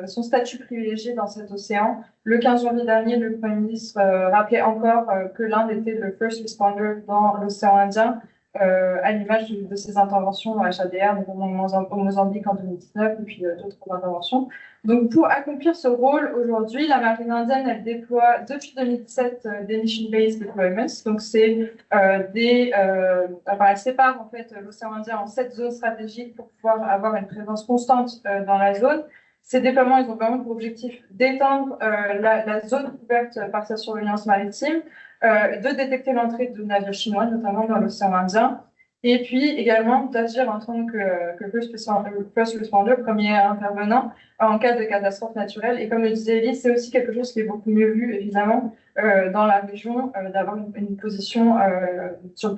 son statut privilégié dans cet océan. Le 15 janvier dernier, le Premier ministre rappelait encore que l'Inde était le first responder dans l'océan Indien, à l'image de ses interventions dans HADR, notamment au Mozambique en 2019, et puis d'autres interventions. Donc, pour accomplir ce rôle aujourd'hui, la marine indienne, elle déploie depuis 2017 des mission-based deployments. Donc, c'est elle sépare en fait l'océan Indien en 7 zones stratégiques pour pouvoir avoir une présence constante dans la zone. Ces déploiements, ils ont vraiment pour objectif d'étendre la zone couverte par sa surveillance maritime, de détecter l'entrée de navires chinois, notamment dans l'océan Indien, Et puis également d'agir en tant que first responder, premier intervenant, en cas de catastrophe naturelle. Et comme le disait Elise, c'est aussi quelque chose qui est beaucoup mieux vu, évidemment, dans la région, d'avoir une position sur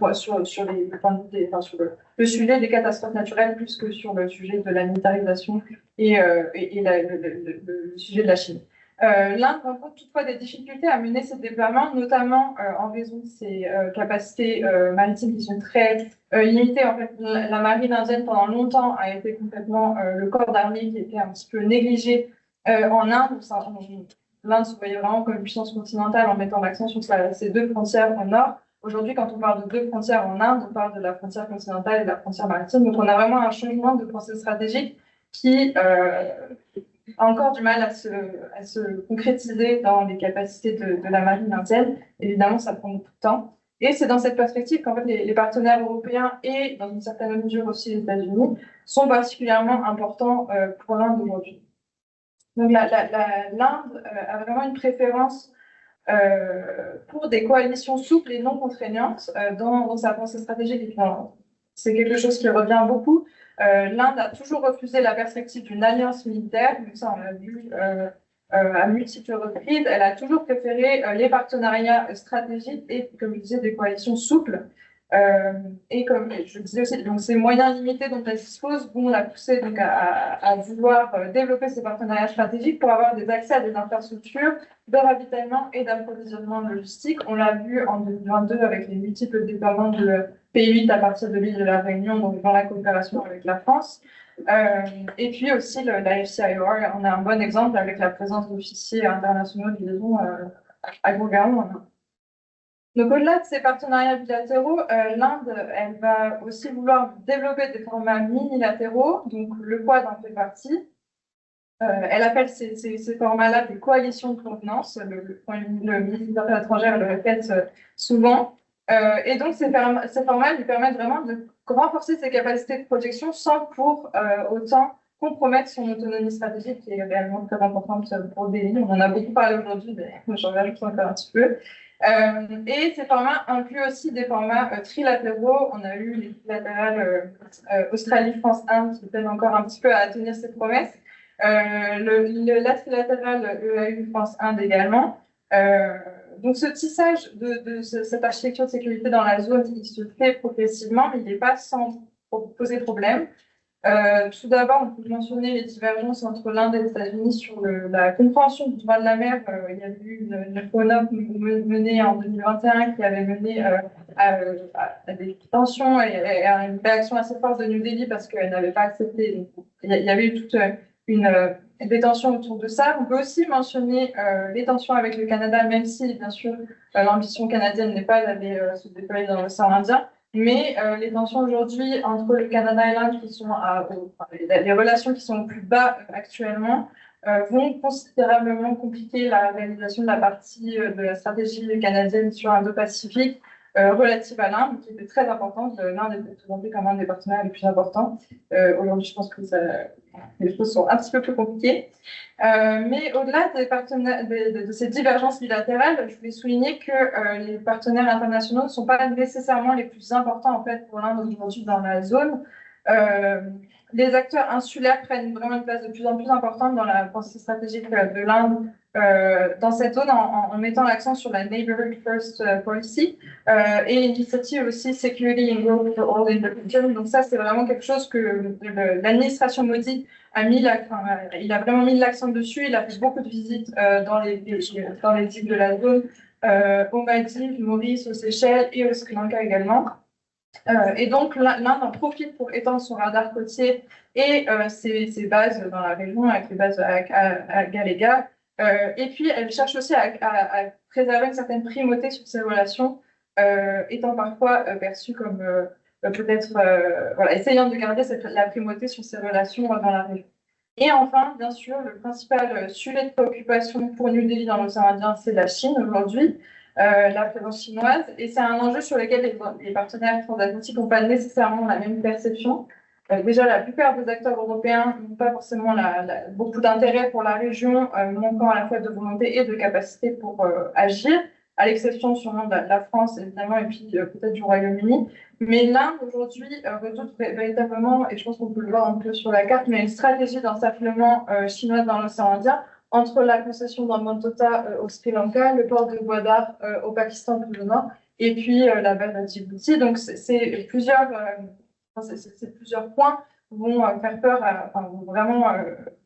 les points de vue enfin, sur le sujet des catastrophes naturelles plus que sur le sujet de la militarisation et le sujet de la Chine. L'Inde rencontre toutefois des difficultés à mener ses déploiements, notamment en raison de ses capacités maritimes qui sont très limitées. En fait, la marine indienne pendant longtemps a été complètement le corps d'armée qui était un petit peu négligé en Inde. L'Inde se voyait vraiment comme une puissance continentale en mettant l'accent sur ses deux frontières au nord. Aujourd'hui, quand on parle de deux frontières en Inde, on parle de la frontière continentale et de la frontière maritime. Donc, on a vraiment un changement de pensée stratégique qui a encore du mal à se concrétiser dans les capacités de la marine indienne. Évidemment, ça prend beaucoup de temps. Et c'est dans cette perspective qu'en fait, les partenaires européens et, dans une certaine mesure aussi, les États-Unis sont particulièrement importants pour l'Inde aujourd'hui. Donc, l'Inde a vraiment une préférence pour des coalitions souples et non contraignantes dans sa pensée stratégique. C'est quelque chose qui revient beaucoup. L'Inde a toujours refusé la perspective d'une alliance militaire, mais ça on l'a vu à multiples reprises. Elle a toujours préféré les partenariats stratégiques et, comme je disais, des coalitions souples. Et comme je disais aussi, donc ces moyens limités dont elle dispose vont la pousser donc à vouloir développer ces partenariats stratégiques pour avoir des accès à des infrastructures de ravitaillement et d'approvisionnement logistique. On l'a vu en 2022 avec les multiples déploiements de P8 à partir de l'île de la Réunion, donc dans la coopération avec la France. Et puis aussi la FCIR, on a un bon exemple avec la présence d'officiers internationaux de liaison à Gougaon. Donc, au-delà de ces partenariats bilatéraux, l'Inde, elle va aussi vouloir développer des formats minilatéraux, donc le Quad en fait partie. Elle appelle ces formats-là des coalitions de contenance. Le ministre des Affaires étrangères le répète souvent. Et donc, ces formats lui permettent vraiment de renforcer ses capacités de projection sans pour autant compromettre son autonomie stratégique, qui est réellement très importante pour le pays. On en a beaucoup parlé aujourd'hui, mais j'en rajoute encore un petit peu. Et ces formats incluent aussi des formats trilatéraux. On a eu les trilatérales Australie, France, Inde qui peinent encore un petit peu à tenir ces promesses. La trilatérale EAU, France, Inde également. Donc ce tissage de cette architecture de sécurité dans la zone, il se fait progressivement, mais il n'est pas sans poser problème. Tout d'abord, on peut mentionner les divergences entre l'Inde et les États-Unis sur la compréhension du droit de la mer. Il y a eu une FONOP menée en 2021 qui avait mené à des tensions et à une réaction assez forte de New Delhi parce qu'elle n'avait pas accepté. Donc, il y avait eu toute des tensions autour de ça. On peut aussi mentionner les tensions avec le Canada, même si, bien sûr, l'ambition canadienne n'est pas d'aller se déployer dans l'océan Indien. Mais les tensions aujourd'hui entre le Canada et l'Inde, les relations qui sont au plus bas actuellement, vont considérablement compliquer la réalisation de la partie de la stratégie canadienne sur l'Indo-Pacifique relative à l'Inde, qui était très importante. L'Inde était présentée comme un des partenaires les plus importants. Aujourd'hui, je pense que les choses sont un petit peu plus compliquées. Mais au-delà de ces divergences bilatérales, je voulais souligner que les partenaires internationaux ne sont pas nécessairement les plus importants en fait, pour l'Inde aujourd'hui dans la zone. Les acteurs insulaires prennent vraiment une place de plus en plus importante dans la pensée stratégique de l'Inde dans cette zone en mettant l'accent sur la Neighborhood First Policy et l'initiative aussi Security and Growth for All in the Region. Donc ça, c'est vraiment quelque chose que l'administration Modi il a vraiment mis l'accent dessus. Il a fait beaucoup de visites dans les îles de la zone, aux Maldives, Maurice, aux Seychelles et au Sri Lanka également. Et donc, l'Inde en profite pour étendre son radar côtier et ses bases dans la région, avec les bases à Galega. Et puis, elle cherche aussi à préserver une certaine primauté sur ses relations, étant parfois perçue comme peut-être essayant de garder la primauté sur ses relations dans la région. Et enfin, bien sûr, le principal sujet de préoccupation pour New Delhi dans l'océan Indien, c'est la Chine aujourd'hui. La présence chinoise, et c'est un enjeu sur lequel les partenaires transatlantiques n'ont pas nécessairement la même perception. Déjà, la plupart des acteurs européens n'ont pas forcément beaucoup d'intérêt pour la région, manquant à la fois de volonté et de capacité pour agir, à l'exception sûrement de la France, évidemment, et puis peut-être du Royaume-Uni. Mais l'Inde, aujourd'hui, redoute véritablement, et je pense qu'on peut le voir un peu sur la carte, mais une stratégie d'encerclement chinois dans l'océan Indien, entre la concession d'Hambantota au Sri Lanka, le port de Gwadar au Pakistan tout au nord, et puis la baie de Djibouti. Donc, c'est plusieurs points vont faire peur, vont vraiment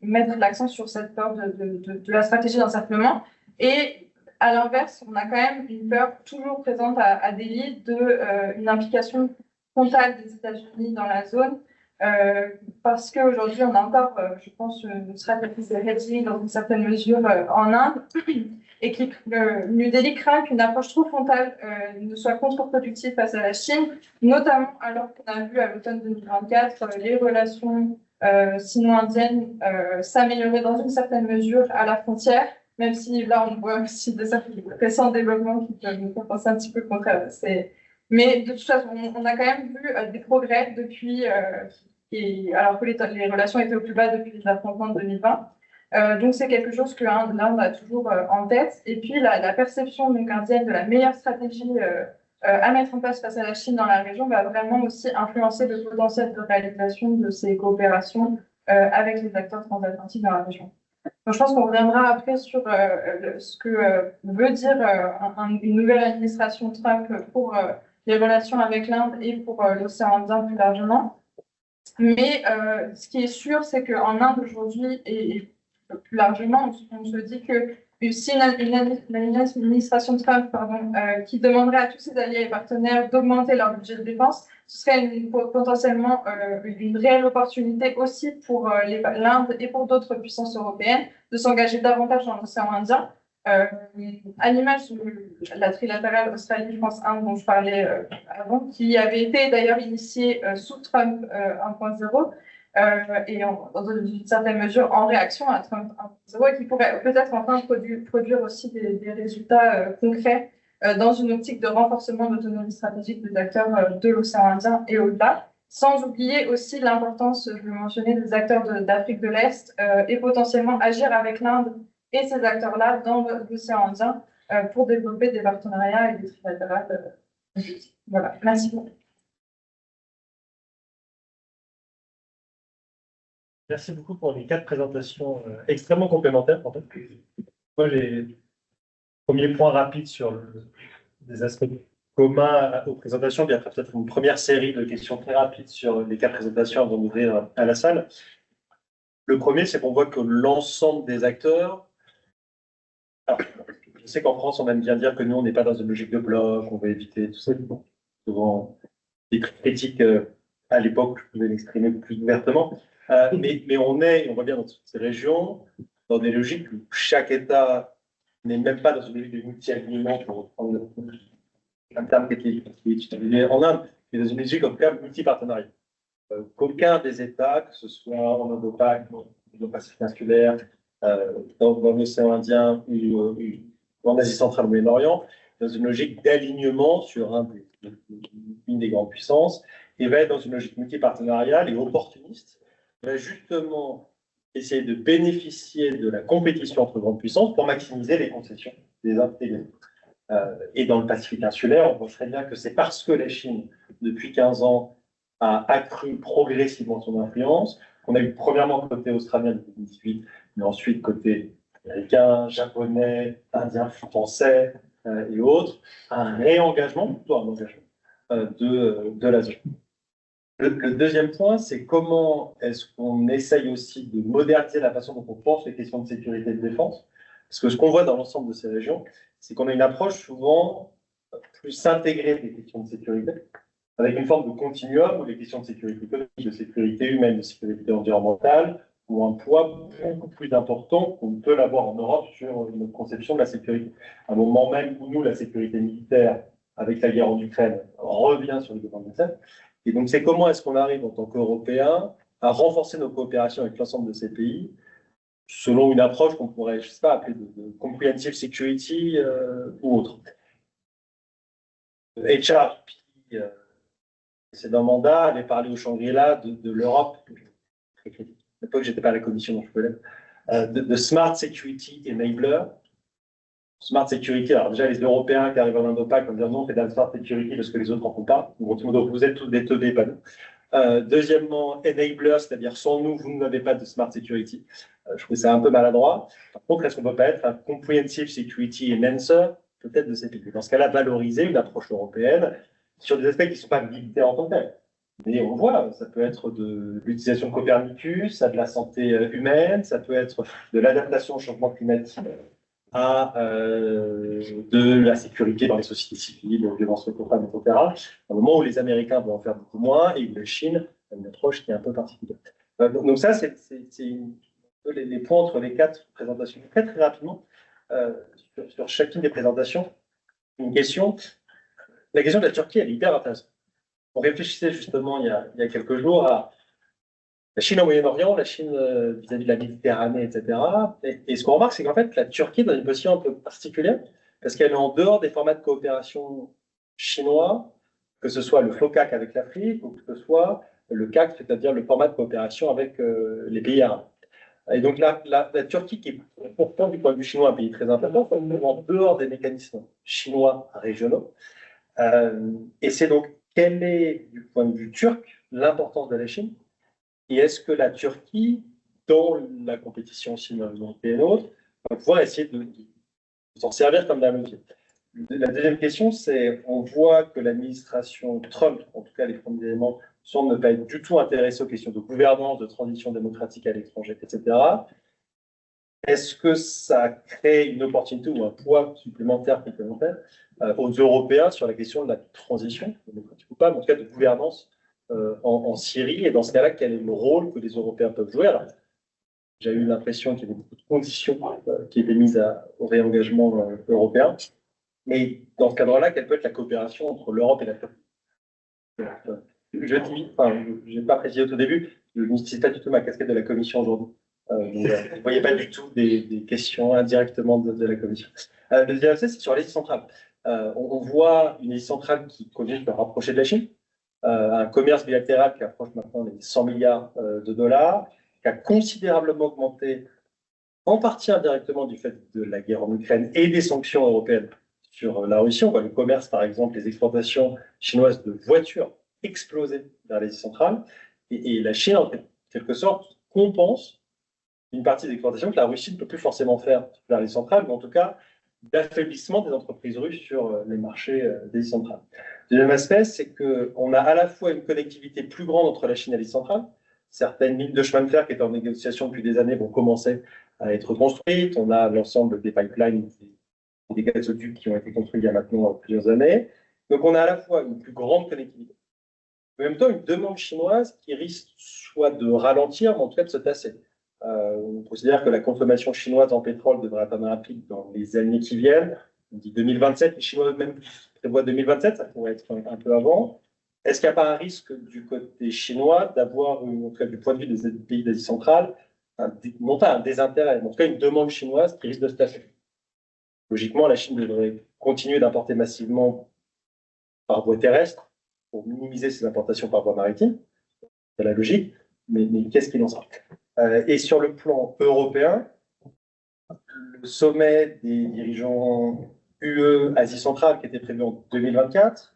mettre l'accent sur cette peur de la stratégie d'encerclement. Et à l'inverse, on a quand même une peur toujours présente à Delhi d'une implication frontale des États-Unis dans la zone, parce qu'aujourd'hui, on a encore, je pense, une stratégie de hedging dans une certaine mesure en Inde, et que New Delhi craint qu'une approche trop frontale ne soit contre-productive face à la Chine, notamment alors qu'on a vu à l'automne 2024 les relations sino-indiennes s'améliorer dans une certaine mesure à la frontière, même si là, on voit aussi des récents développements qui peuvent nous faire penser un petit peu contraire. Mais de toute façon, on a quand même vu des progrès depuis, alors que les relations étaient au plus bas depuis l'affrontement de 2020. Donc, c'est quelque chose que l'Inde a toujours en tête. Et puis, la perception donc, indienne de la meilleure stratégie à mettre en place face à la Chine dans la région va vraiment aussi influencer le potentiel de réalisation de ces coopérations avec les acteurs transatlantiques dans la région. Donc, je pense qu'on reviendra après sur ce que veut dire une nouvelle administration Trump pour les relations avec l'Inde et pour l'océan Indien plus largement. Mais ce qui est sûr, c'est qu'en Inde aujourd'hui et plus largement, on se dit que si une administration Trump qui demanderait à tous ses alliés et partenaires d'augmenter leur budget de défense, ce serait potentiellement une réelle opportunité aussi pour l'Inde et pour d'autres puissances européennes de s'engager davantage dans l'océan Indien. À l'image de la trilatérale Australie-France-Inde dont je parlais avant, qui avait été d'ailleurs initiée sous Trump 1.0, et dans une certaine mesure en réaction à Trump 1.0, et qui pourrait peut-être enfin produire aussi des résultats concrets dans une optique de renforcement de l'autonomie stratégique des acteurs de l'océan Indien et au-delà, sans oublier aussi l'importance, je le mentionnais, des acteurs d'Afrique de l'Est et potentiellement agir avec l'Inde et ces acteurs-là dans l'océan Indien pour développer des partenariats et des trilatérales. Voilà, merci beaucoup. Merci beaucoup pour les 4 présentations extrêmement complémentaires. En fait. Moi, j'ai premier point rapide sur des aspects communs aux présentations, puis après peut-être une première série de questions très rapides sur les 4 présentations avant d'ouvrir à la salle. Le premier, c'est qu'on voit que l'ensemble des acteurs. Alors, je sais qu'en France, on aime bien dire que nous, on n'est pas dans une logique de bloc, on veut éviter tout ça. Souvent, des critiques à l'époque, je pouvais l'exprimer plus ouvertement. Mais on voit bien dans toutes ces régions, dans des logiques où chaque État n'est même pas dans une logique de multi-alignement, pour reprendre un terme qui est utilisé en Inde, mais dans une logique en tout cas multi-partenariat. Qu'aucun des États, que ce soit en Indo-Pac, au Pacifique insulaire, dans l'océan Indien ou en Asie centrale ou au Moyen-Orient, dans une logique d'alignement sur une des grandes puissances, et va être dans une logique multi-partenariale et opportuniste, va justement essayer de bénéficier de la compétition entre grandes puissances pour maximiser les concessions des uns et des autres. Et dans le Pacifique insulaire, on voit très bien que c'est parce que la Chine, depuis 15 ans, a accru progressivement son influence, qu'on a eu premièrement côté australien depuis 2018, mais ensuite côté américain, japonais, indien, français et autres, un réengagement, plutôt un engagement de la zone. Le deuxième point, c'est comment est-ce qu'on essaye aussi de moderniser la façon dont on pense les questions de sécurité et de défense. Parce que ce qu'on voit dans l'ensemble de ces régions, c'est qu'on a une approche souvent plus intégrée des questions de sécurité, avec une forme de continuum où les questions de sécurité économique, de sécurité humaine, de sécurité environnementale ont un poids beaucoup plus important qu'on peut l'avoir en Europe sur notre conception de la sécurité. À un moment même où nous, la sécurité militaire, avec la guerre en Ukraine, revient sur le devant de la scène. Et donc, c'est comment est-ce qu'on arrive en tant qu'Européens à renforcer nos coopérations avec l'ensemble de ces pays selon une approche qu'on pourrait, je ne sais pas, appeler de comprehensive security ou autre. HRP, c'est d'un mandat, avait parlé au Shangri-La de l'Europe, très critique. À l'époque, je n'étais pas à la commission, donc je peux l'être, de Smart Security Enabler, Smart security, alors déjà les Européens qui arrivent en Indo-Pac vont dire non, on fait de la smart security parce que les autres n'en font pas. Donc vous êtes tous des teubés, pas nous. Deuxièmement, enabler, c'est-à-dire sans nous, vous n'avez pas de smart security. Je trouve ça un peu maladroit. Par contre, est-ce qu'on ne peut pas être un comprehensive security enhancer, peut-être de ces pays? Dans ce cas-là, valoriser une approche européenne sur des aspects qui ne sont pas militaires en tant que tels. Mais on voit, ça peut être de l'utilisation de Copernicus, à de la santé humaine, ça peut être de l'adaptation au changement climatique, à de la sécurité dans les sociétés civiles, violences contre femmes, etc. À un moment où les Américains vont en faire beaucoup moins et où la Chine a une approche qui est un peu particulière. Donc ça, c'est les points entre les 4 présentations. Très, très rapidement, sur chacune des présentations, une question. La question de la Turquie, elle est hyper intéressante. On réfléchissait justement il y a quelques jours à la Chine au Moyen-Orient, la Chine vis-à-vis de la Méditerranée, etc. Et ce qu'on remarque, c'est qu'en fait, la Turquie est dans une position un peu particulière, parce qu'elle est en dehors des formats de coopération chinois, que ce soit le FLOCAC avec l'Afrique, ou que ce soit le CAC, c'est-à-dire le format de coopération avec les pays arabes. Et donc la Turquie, qui est pourtant du point de vue chinois un pays très important, est en dehors des mécanismes chinois régionaux. Et c'est donc, quelle est, du point de vue turc, l'importance de la Chine? Et est-ce que la Turquie, dans la compétition sino-européenne et autres, va pouvoir essayer de s'en servir comme d'un levier? La deuxième question, c'est on voit que l'administration Trump, en tout cas les premiers éléments, semble ne pas être du tout intéressée aux questions de gouvernance, de transition démocratique à l'étranger, etc. Est-ce que ça crée une opportunité ou un poids supplémentaire complémentaire aux Européens sur la question de la transition démocratique ou pas, mais en tout cas de gouvernance en Syrie? Et dans ce cas-là, quel est le rôle que les Européens peuvent jouer? Alors, j'ai eu l'impression qu'il y avait beaucoup de conditions qui étaient mises au réengagement européen. Mais dans ce cadre-là, quelle peut être la coopération entre l'Europe et la Turquie? Je n'ai pas précisé au tout début, je n'utilise pas du tout ma casquette de la Commission aujourd'hui. Vous ne voyez pas du tout des questions indirectement de la Commission. Le deuxième aspect, c'est sur l'Asie centrale. On voit une Asie centrale qui continue de se rapprocher de la Chine, un commerce bilatéral qui approche maintenant les 100 milliards de dollars, qui a considérablement augmenté, en partie indirectement du fait de la guerre en Ukraine et des sanctions européennes sur la Russie. On voit le commerce, par exemple, les exportations chinoises de voitures exploser vers l'Asie centrale. Et la Chine, en quelque sorte, compense une partie des exportations que la Russie ne peut plus forcément faire vers l'Asie centrale, mais en tout cas d'affaiblissement des entreprises russes sur les marchés d'Asie centrale. Le deuxième aspect, c'est qu'on a à la fois une connectivité plus grande entre la Chine et l'Asie centrale. Certaines lignes de chemin de fer qui étaient en négociation depuis des années vont commencer à être construites. On a l'ensemble des pipelines, des gazoducs qui ont été construits il y a maintenant plusieurs années. Donc on a à la fois une plus grande connectivité, en même temps une demande chinoise qui risque soit de ralentir, mais en tout cas de se tasser. On considère que la consommation chinoise en pétrole devrait atteindre un pic dans les années qui viennent. On dit 2027, les Chinois eux-mêmes prévoient 2027, ça pourrait être un peu avant. Est-ce qu'il n'y a pas un risque du côté chinois d'avoir, en tout cas du point de vue des pays d'Asie centrale, non pas un désintérêt, mais en tout cas une demande chinoise qui risque de se tasser? Logiquement, la Chine devrait continuer d'importer massivement par voie terrestre pour minimiser ses importations par voie maritime. C'est la logique, mais qu'est-ce qu'il en sera? Et sur le plan européen, le sommet des dirigeants UE Asie centrale qui était prévu en 2024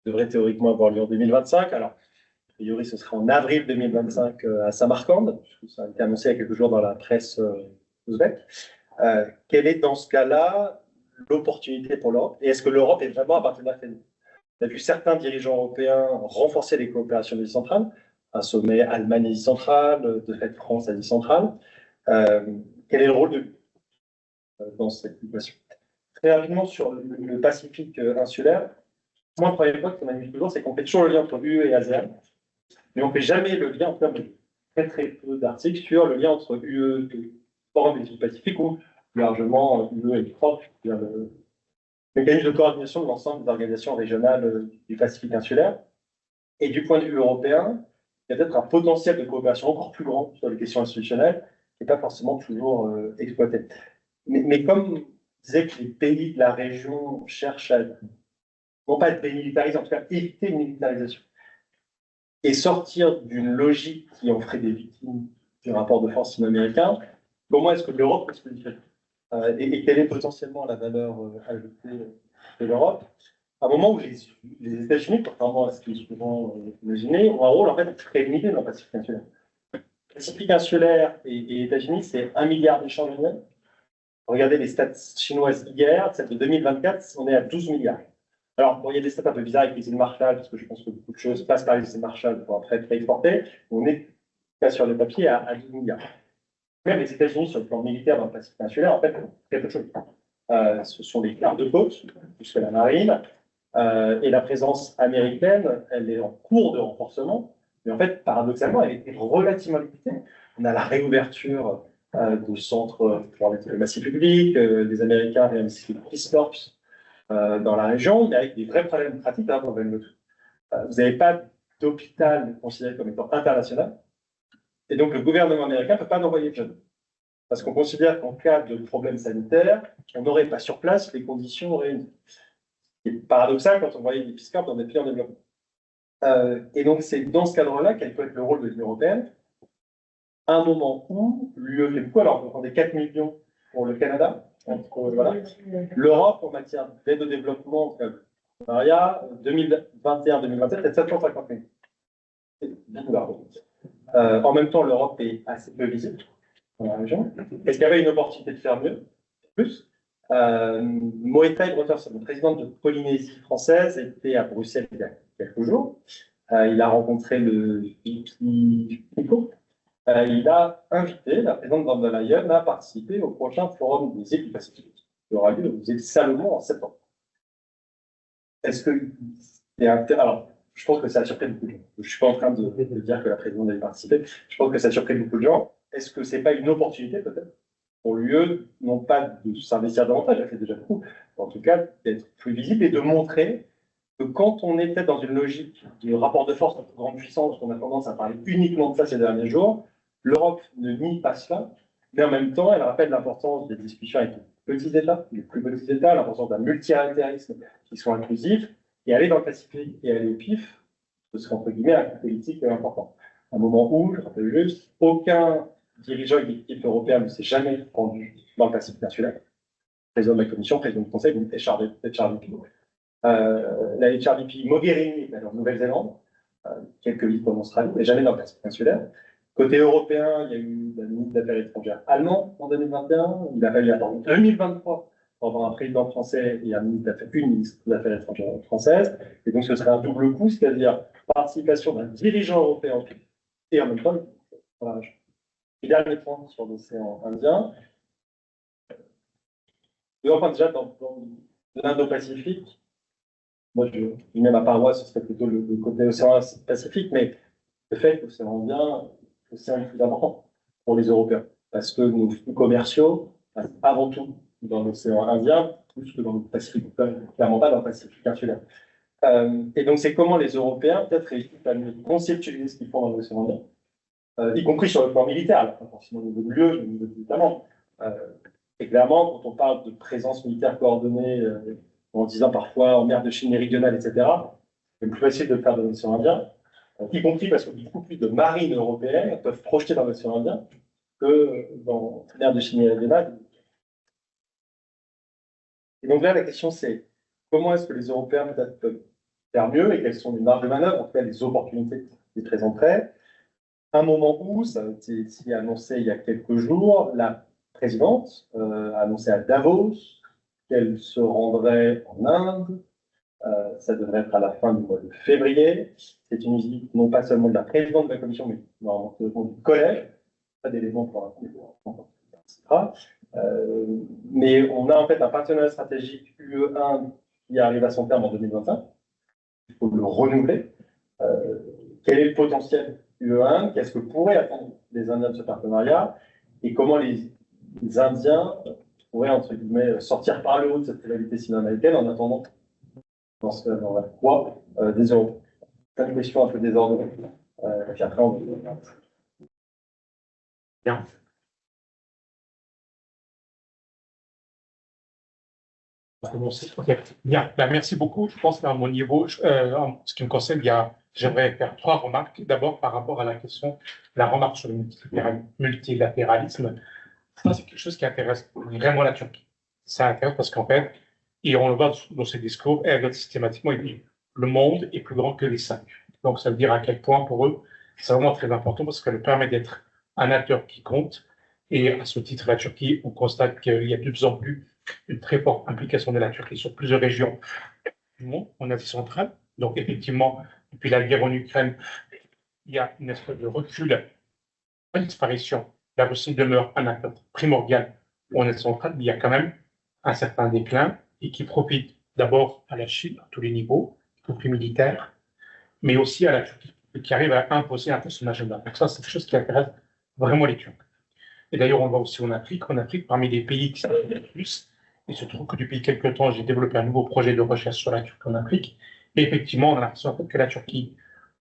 devrait théoriquement avoir lieu en 2025. Alors, a priori, ce sera en avril 2025 à Samarcande. Ça a été annoncé il y a quelques jours dans la presse ouzbek. Quelle est dans ce cas-là l'opportunité pour l'Europe? Et est-ce que l'Europe est vraiment un partenaire crédible? On a vu certains dirigeants européens renforcer les coopérations d'Asie centrale, un sommet Allemagne-Asie centrale, de fait France-Asie centrale. Quel est le rôle de l'UE dans cette situation? Très rapidement sur le Pacifique insulaire, moi, le premier point qui m'amuse toujours, c'est qu'on fait toujours le lien entre UE et ASEAN, mais on ne fait jamais le lien, en termes de très très peu d'articles, sur le lien entre UE et le Forum des îles Pacifiques, où largement UE est proche, le mécanisme de coordination de l'ensemble des organisations régionales du Pacifique insulaire. Et du point de vue européen, il y a peut-être un potentiel de coopération encore plus grand sur les questions institutionnelles qui n'est pas forcément toujours exploité. Mais comme je disais que les pays de la région cherchent à, non pas être démilitarisés, en tout cas éviter une militarisation, et sortir d'une logique qui en ferait des victimes du rapport de force sino-américain, comment est-ce que l'Europe peut se positionner? et quelle est potentiellement la valeur ajoutée de l'Europe, à un moment où les États-Unis, contrairement à ce qui est souvent imaginé, ont un rôle en fait très limité dans le Pacifique insulaire. Le Pacifique insulaire et États-Unis, c'est 1 milliard d'échanges annuels. Regardez les stats chinoises hier, celle de 2024, on est à 12 milliards. Alors, bon, il y a des stats un peu bizarres avec les îles Marshall, parce que je pense que beaucoup de choses passent par les îles Marshall pour après être exportées. On est pas sur le papier à 12 milliards. Même les États-Unis, sur le plan militaire dans le Pacifique insulaire, en fait, font quelque chose. Ce sont les gardes-côtes, plus que la marine, et la présence américaine, elle est en cours de renforcement, mais en fait, paradoxalement, elle est relativement limitée. On a la réouverture de centres pour la diplomatie publique, les Américains réinvestissent le Peace Corps dans la région, mais avec des vrais problèmes pratiques hein, pour Vanuatu. Vous n'avez pas d'hôpital considéré comme étant international, et donc le gouvernement américain ne peut pas envoyer de jeunes. Parce qu'on considère qu'en cas de problème sanitaire, on n'aurait pas sur place les conditions réunies. C'est paradoxal quand on voyait les Peace Corps dans des pays en développement. Et donc c'est dans ce cadre-là quel peut être le rôle de l'Union européenne, à un moment où l'UE fait beaucoup, alors on prend des 4 millions pour le Canada, voilà. L'Europe en matière d'aide au développement, 2021-2027, c'est 750 millions. C'est beaucoup d'argent. En même temps, l'Europe est assez peu visible dans la région. Est-ce qu'il y avait une opportunité de faire mieux? Plus. Moetai Brotherson, le président de Polynésie française, était à Bruxelles il y a quelques jours. Il a rencontré le Pico. Il a invité la présidente von der Leyen à participer au prochain forum des îles du Pacifique, qui aura lieu aux îles Salomon en septembre. Est-ce que alors, je pense que ça a surpris beaucoup de gens. Je ne suis pas en train de dire que la présidente allait participer. Je pense que ça a surpris beaucoup de gens. Est-ce que ce n'est pas une opportunité, peut-être, pour l'UE, non pas de s'investir davantage, elle fait déjà beaucoup, mais en tout cas d'être plus visible et de montrer que quand on est peut-être dans une logique de rapport de force entre grande puissance, qu'on a tendance à parler uniquement de ça ces derniers jours, l'Europe ne nie pas cela, mais en même temps, elle rappelle l'importance des discussions avec les petits États, les plus petits États, l'importance d'un multilatérisme qui soit inclusif, et aller dans le Pacifique et aller au PIF, ce serait entre guillemets un coup politique important. À un moment où, je rappelle juste, aucun dirigeant exécutif européen ne s'est jamais rendu dans le Pacifique insulaire. Président de la Commission, président du Conseil, donc HRVP. La HRVP Mogherini est en Nouvelle-Zélande, quelques livres en Australie, mais jamais dans le Pacifique insulaire. Côté européen, il y a eu la ministre des Affaires étrangères allemand en 2021. Il a fallu attendre 2023 pour avoir un président français et une ministre des Affaires étrangères française. Et donc, ce serait un double coup, c'est-à-dire participation d'un dirigeant européen et en même temps dans la région. Et dernier point sur l'océan Indien. Enfin, déjà, dans l'Indo-Pacifique, moi, je mets ma paroisse, ce serait plutôt le côté océan Pacifique, mais le fait que l'océan Indien, c'est le plus important pour les Européens, parce que nos flux commerciaux passent avant tout dans l'océan Indien, plus que dans le Pacifique, clairement pas dans le Pacifique insulaire. Et donc, c'est comment les Européens, peut-être, réussissent à mieux conceptualiser ce qu'ils font dans l'océan Indien, y compris sur le plan militaire, pas forcément au niveau de l'UE, mais au niveau des États membres. Et clairement, quand on parle de présence militaire coordonnée, en disant parfois en mer de Chine méridionale, etc., c'est plus facile de le faire dans l'océan Indien, y compris parce que beaucoup plus de marines européennes peuvent projeter dans l'océan Indien que dans la mer de Chine méridionale. Et donc là, la question c'est comment est-ce que les Européens peut-être peuvent faire mieux et quelles sont les marges de manœuvre, en tout cas les opportunités qu'ils présenteraient. Un moment où, ça a été annoncé il y a quelques jours, la présidente a annoncé à Davos qu'elle se rendrait en Inde. Ça devrait être à la fin du mois de février. C'est une visite non pas seulement de la présidente de la commission, mais normalement du collège. Pas d'éléments pour un mais on a en fait un partenariat stratégique UE1 qui arrive à son terme en 2025. Il faut le renouveler. Quel est le potentiel UE1? Qu'est-ce que pourraient attendre les Indiens de ce partenariat? Et comment les Indiens pourraient, entre guillemets, sortir par le haut de cette rivalité sino-américaine en attendant dans la voie des Européens. C'est une question un peu désordonnée. Puis après, on... Bien. Okay. Bien, ben, merci beaucoup. Je pense qu'à mon niveau, en ce qui me concerne, j'aimerais faire 3 remarques. D'abord, par rapport à la question, la remarque sur le multilatéralisme. Ça, c'est quelque chose qui intéresse vraiment la Turquie. Ça intéresse parce qu'en fait, et on le voit dans ses discours, Erdogan systématiquement, il dit le monde est plus grand que les cinq. Donc, ça veut dire à quel point pour eux, c'est vraiment très important parce que ça leur permet d'être un acteur qui compte. Et à ce titre, la Turquie, on constate qu'il y a de plus en plus une très forte implication de la Turquie sur plusieurs régions du monde, en Asie centrale. Donc, effectivement, depuis la guerre en Ukraine, il y a une espèce de recul, une disparition. La Russie demeure un acteur primordial en Asie centrale, mais il y a quand même un certain déclin et qui profite d'abord à la Chine à tous les niveaux, y compris militaire, mais aussi à la Turquie, qui arrive à imposer un peu son agenda. Donc ça, c'est quelque chose qui intéresse vraiment les Turcs. Et d'ailleurs, on le voit aussi en Afrique. En Afrique, parmi les pays qui s'intéressent le plus, il se trouve que depuis quelques temps, j'ai développé un nouveau projet de recherche sur la Turquie en Afrique. Et effectivement, on a l'impression en fait, que la Turquie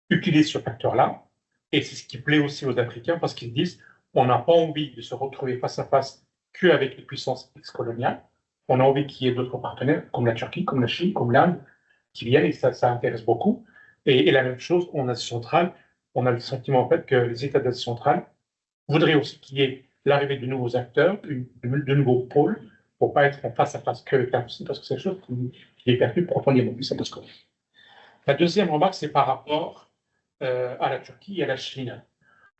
utilise ce facteur-là. Et c'est ce qui plaît aussi aux Africains parce qu'ils disent on n'a pas envie de se retrouver face à face qu'avec les puissances ex-coloniales. On a envie qu'il y ait d'autres partenaires, comme la Turquie, comme la Chine, comme l'Inde, qui viennent, et ça intéresse beaucoup. Et la même chose en Asie centrale, on a le sentiment en fait que les États d'Asie centrale voudraient aussi qu'il y ait l'arrivée de nouveaux acteurs, de nouveaux pôles, pour pas être en face à face que avec la Russie, parce que c'est quelque chose qui est perçu profondément. La deuxième remarque, c'est par rapport à la Turquie et à la Chine.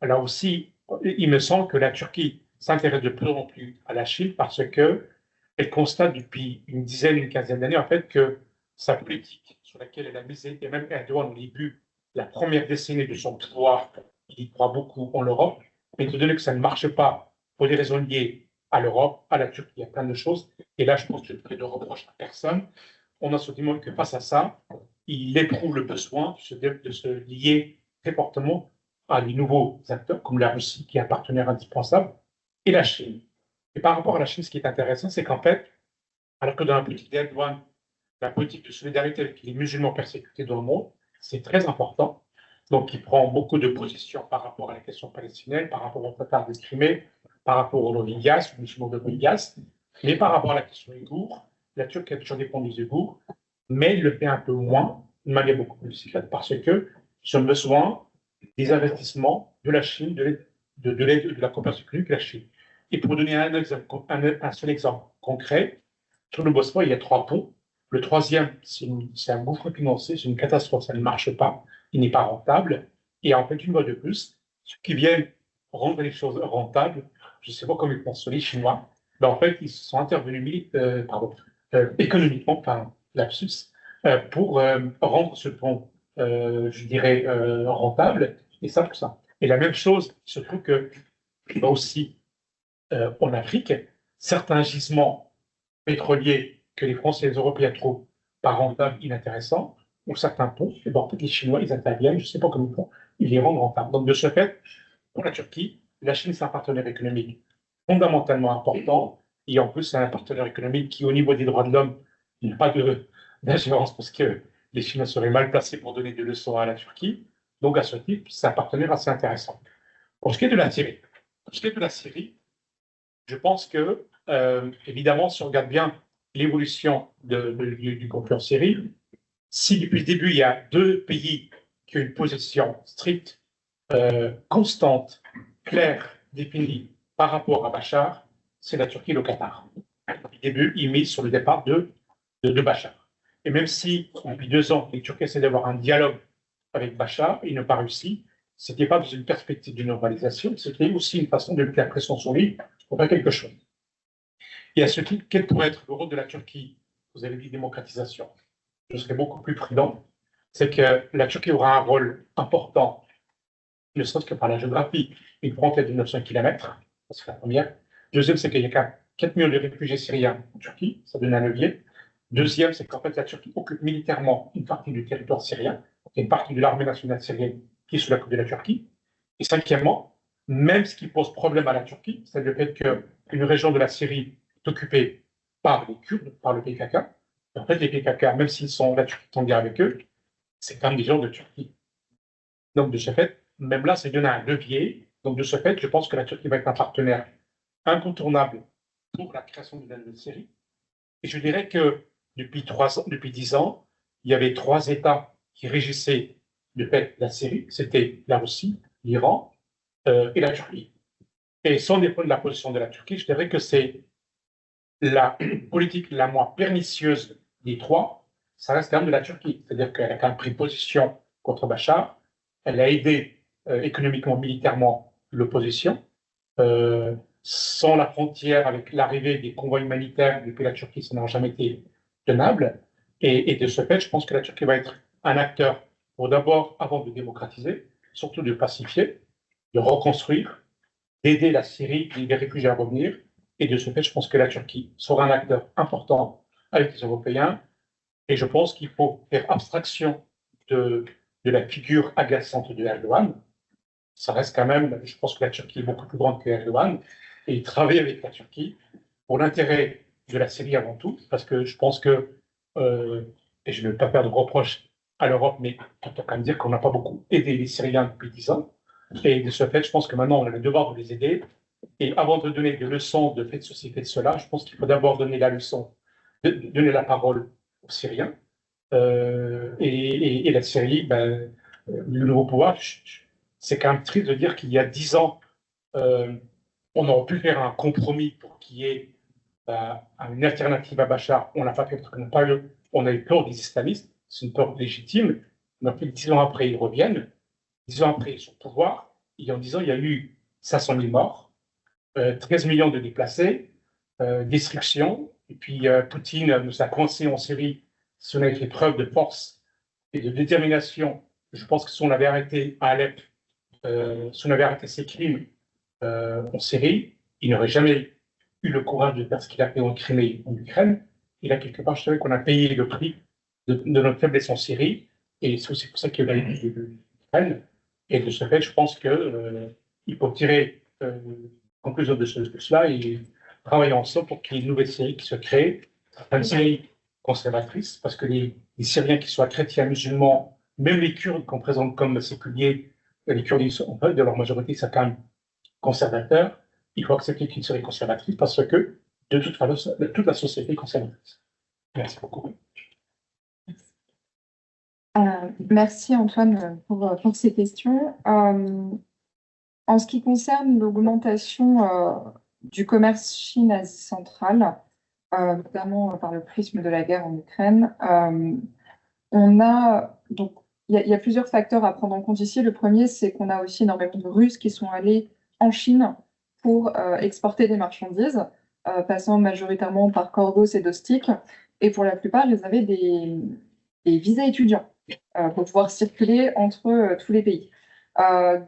Là aussi, il me semble que la Turquie s'intéresse de plus en plus à la Chine parce que elle constate depuis une dizaine, une quinzaine d'années, en fait, que sa politique sur laquelle elle a misé, et même Erdogan au début, la première décennie de son pouvoir, il y croit beaucoup en l'Europe, mais étant donné que ça ne marche pas pour des raisons liées à l'Europe, à la Turquie, il y a plein de choses. Et là, je pense que je ne fais de reproche à personne. On a ce sentiment que face à ça, il éprouve le besoin de se lier très fortement à des nouveaux acteurs comme la Russie, qui est un partenaire indispensable, et la Chine. Et par rapport à la Chine, ce qui est intéressant, c'est qu'en fait, alors que dans la politique d'Erdogan, la politique de solidarité avec les musulmans persécutés dans le monde, c'est très important. Donc, il prend beaucoup de positions par rapport à la question palestinienne, par rapport au Tatar de Crimée, par rapport aux Rohingyas, aux musulmans de Rohingyas, mais par rapport à la question ouïghour, la Turquie a toujours défendu les Ouïghours, mais il le fait un peu moins, de manière beaucoup plus discrète, parce que ils ont besoin des investissements de la Chine, de l'aide de la coopération économique de la Chine. Et pour donner un seul exemple concret, sur le Bosphore, il y a 3 ponts. Le troisième, c'est un gouffre financier, c'est une catastrophe, ça ne marche pas, il n'est pas rentable. Et en fait, une fois de plus, ceux qui viennent rendre les choses rentables, je ne sais pas comment ils pensent les Chinois, ben en fait, ils sont intervenus économiquement, enfin, lapsus, pour rendre ce pont, je dirais, rentable, et ça pour ça. Et la même chose, il se trouve que aussi en Afrique, certains gisements pétroliers que les Français et les Européens trouvent pas rentables, inintéressants, ou certains ponts, et ben, en fait, les Chinois, ils interviennent, je ne sais pas comment ils font, ils les rendent rentables. Donc, de ce fait, pour la Turquie, la Chine, c'est un partenaire économique fondamentalement important, et en plus, c'est un partenaire économique qui, au niveau des droits de l'homme, il n'a pas d'ingérence parce que les Chinois seraient mal placés pour donner des leçons à la Turquie. Donc, à ce titre, c'est un partenaire assez intéressant. Pour ce qui est de la Syrie, je pense que, évidemment, si on regarde bien l'évolution du conflit en Syrie, si depuis le début, il y a 2 pays qui ont une position stricte, constante, claire, définie par rapport à Bachar, c'est la Turquie et le Qatar. Depuis le début, ils misent sur le départ de Bachar. Et même si, depuis 2 ans, les Turcs essaient d'avoir un dialogue avec Bachar, ils n'ont pas réussi, ce n'était pas dans une perspective de normalisation, c'était aussi une façon de mettre la pression sur lui pour faire quelque chose. Et à ce titre, quel pourrait être le rôle de la Turquie? Vous avez dit démocratisation. Je serais beaucoup plus prudent. C'est que la Turquie aura un rôle important, ne serait-ce que par la géographie, une frontière de 900 km, c'est la première. Deuxième, c'est qu'il y a 4 millions de réfugiés syriens en Turquie, ça donne un levier. Deuxième, c'est qu'en fait, la Turquie occupe militairement une partie du territoire syrien, une partie de l'armée nationale syrienne qui est sous la coupe de la Turquie. Et cinquièmement, même ce qui pose problème à la Turquie, c'est le fait qu'une région de la Syrie est occupée par les Kurdes, par le PKK. Et en fait, les PKK, même s'ils sont la Turquie en guerre avec eux, c'est quand même des gens de Turquie. Donc, de ce fait, même là, c'est donner un levier. Donc, de ce fait, je pense que la Turquie va être un partenaire incontournable pour la création d'une nouvelle Syrie. Et je dirais que depuis 10 ans, il y avait 3 États qui régissaient de fait la Syrie. C'était la Russie, l'Iran et la Turquie. Et sans dépendre de la position de la Turquie, je dirais que c'est la politique la moins pernicieuse des trois, ça reste quand même de la Turquie. C'est-à-dire qu'elle a quand même pris position contre Bachar, elle a aidé économiquement, militairement l'opposition. Sans la frontière, avec l'arrivée des convois humanitaires depuis la Turquie, ça n'a jamais été tenable. Et de ce fait, je pense que la Turquie va être un acteur pour d'abord, avant de démocratiser, surtout de pacifier, de reconstruire, d'aider la Syrie, les réfugiés à revenir. Et de ce fait, je pense que la Turquie sera un acteur important avec les Européens. Et je pense qu'il faut faire abstraction de la figure agaçante de Erdogan. Ça reste quand même, je pense que la Turquie est beaucoup plus grande que Erdogan. Et il travaille avec la Turquie pour l'intérêt de la Syrie avant tout, parce que je pense que, et je ne veux pas faire de reproches à l'Europe, mais on peut quand même dire qu'on n'a pas beaucoup aidé les Syriens depuis 10 ans. Et de ce fait, je pense que maintenant, on a le devoir de les aider. Et avant de donner des leçons de fait ceci, fait cela, je pense qu'il faut d'abord donner la leçon, donner la parole aux Syriens. Et la Syrie, ben, le nouveau pouvoir, c'est quand même triste de dire qu'il y a 10 ans, on aurait pu faire un compromis pour qu'il y ait une alternative à Bachar. On n'a pas fait parce on a eu peur des islamistes. C'est une peur légitime. Mais 10 ans après, ils reviennent. 10 ans après, ils sont au pouvoir. Et en 10 ans, il y a eu 500 000 morts, 13 millions de déplacés, destruction. Et puis, Poutine nous a coincés en Syrie si on avait fait preuve de force et de détermination. Je pense que si on avait arrêté à Alep, si on avait arrêté ces crimes en Syrie, il n'aurait jamais eu le courage de faire ce qu'il a fait en Crimée, en Ukraine. Et là, quelque part, je savais qu'on a payé le prix de notre faiblesse en Syrie. Et c'est aussi pour ça qu'il y a eu l'Ukraine. Et de ce fait, je pense qu'il faut tirer conclusion de cela et travailler ensemble pour qu'il y ait une nouvelle série qui se crée, une série conservatrice, parce que les Syriens, qui soient chrétiens, musulmans, même les Kurdes qu'on présente comme séculiers, les Kurdes, en fait, de leur majorité, c'est quand même conservateur. Il faut accepter qu'une série conservatrice parce que, de toute façon, toute la société est conservatrice. Merci beaucoup. Merci Antoine pour ces questions. En ce qui concerne l'augmentation du commerce Chine-Asie centrale, notamment par le prisme de la guerre en Ukraine, on a donc il y a plusieurs facteurs à prendre en compte ici. Le premier, c'est qu'on a aussi énormément de Russes qui sont allés en Chine pour exporter des marchandises, passant majoritairement par Corgos et Dostik. Et pour la plupart, ils avaient des visas étudiants pour pouvoir circuler entre tous les pays.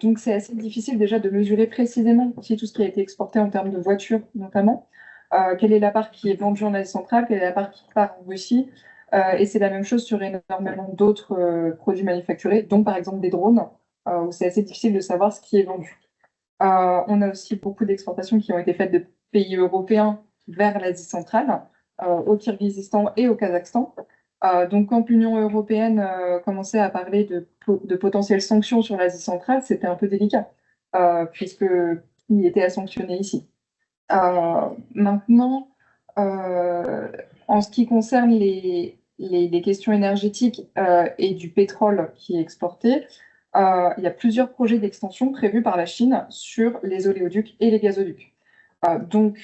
Donc c'est assez difficile déjà de mesurer précisément aussi tout ce qui a été exporté en termes de voitures notamment. Quelle est la part qui est vendue en Asie centrale, quelle est la part qui part en Russie. Et c'est la même chose sur énormément d'autres produits manufacturés, dont par exemple des drones, où c'est assez difficile de savoir ce qui est vendu. On a aussi beaucoup d'exportations qui ont été faites de pays européens vers l'Asie centrale, au Kirghizistan et au Kazakhstan. Donc, quand l'Union européenne commençait à parler de potentielles sanctions sur l'Asie centrale, c'était un peu délicat, puisque qui était à sanctionner ici. Maintenant, en ce qui concerne les questions énergétiques et du pétrole qui est exporté, il y a plusieurs projets d'extension prévus par la Chine sur les oléoducs et les gazoducs. Donc,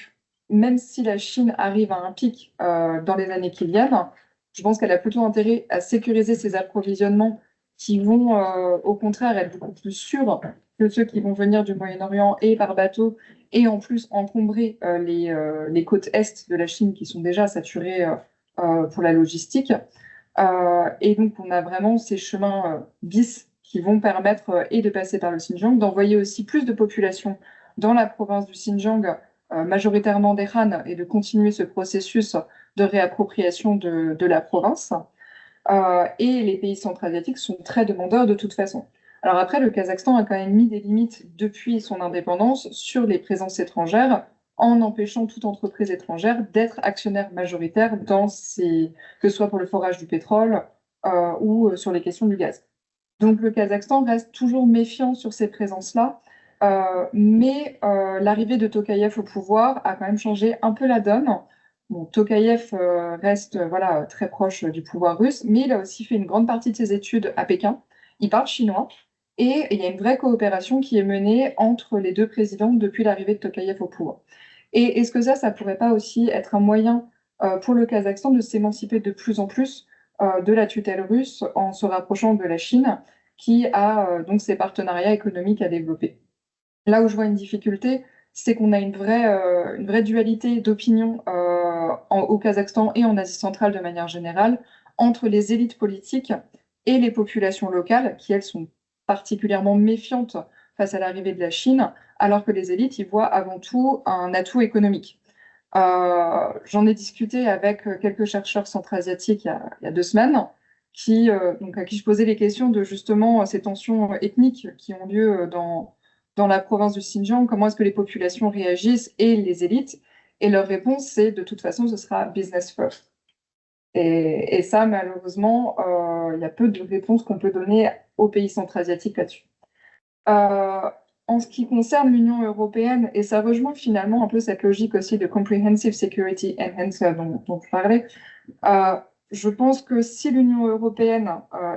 même si la Chine arrive à un pic dans les années qui viennent, je pense qu'elle a plutôt intérêt à sécuriser ses approvisionnements qui vont, au contraire, être beaucoup plus sûrs que ceux qui vont venir du Moyen-Orient et par bateau, et en plus encombrer les côtes est de la Chine qui sont déjà saturées pour la logistique. Et donc, on a vraiment ces chemins bis qui vont permettre et de passer par le Xinjiang, d'envoyer aussi plus de population dans la province du Xinjiang, majoritairement des Han, et de continuer ce processus de réappropriation de la province. Et les pays centra-asiatiques sont très demandeurs de toute façon. Alors après, le Kazakhstan a quand même mis des limites depuis son indépendance sur les présences étrangères, en empêchant toute entreprise étrangère d'être actionnaire majoritaire que ce soit pour le forage du pétrole ou sur les questions du gaz. Donc le Kazakhstan reste toujours méfiant sur ces présences-là, mais l'arrivée de Tokayev au pouvoir a quand même changé un peu la donne. Bon, Tokayev reste très proche du pouvoir russe, mais il a aussi fait une grande partie de ses études à Pékin. Il parle chinois Et il y a une vraie coopération qui est menée entre les deux présidents depuis l'arrivée de Tokayev au pouvoir. Et est-ce que ça pourrait pas aussi être un moyen pour le Kazakhstan de s'émanciper de plus en plus de la tutelle russe en se rapprochant de la Chine, qui a donc ses partenariats économiques à développer. Là où je vois une difficulté, c'est qu'on a une vraie dualité d'opinion au Kazakhstan et en Asie centrale de manière générale entre les élites politiques et les populations locales, qui elles sont particulièrement méfiantes face à l'arrivée de la Chine, alors que les élites y voient avant tout un atout économique. J'en ai discuté avec quelques chercheurs centra-asiatiques il y a 2 semaines, donc à qui je posais les questions de justement ces tensions ethniques qui ont lieu dans la province du Xinjiang, comment est-ce que les populations réagissent et les élites. Et leur réponse, c'est de toute façon, ce sera business first. Et ça, malheureusement, il y a peu de réponses qu'on peut donner aux pays centra-asiatiques là-dessus. En ce qui concerne l'Union européenne, et ça rejoint finalement un peu cette logique aussi de Comprehensive Security Enhancer dont je parlais, je pense que si l'Union européenne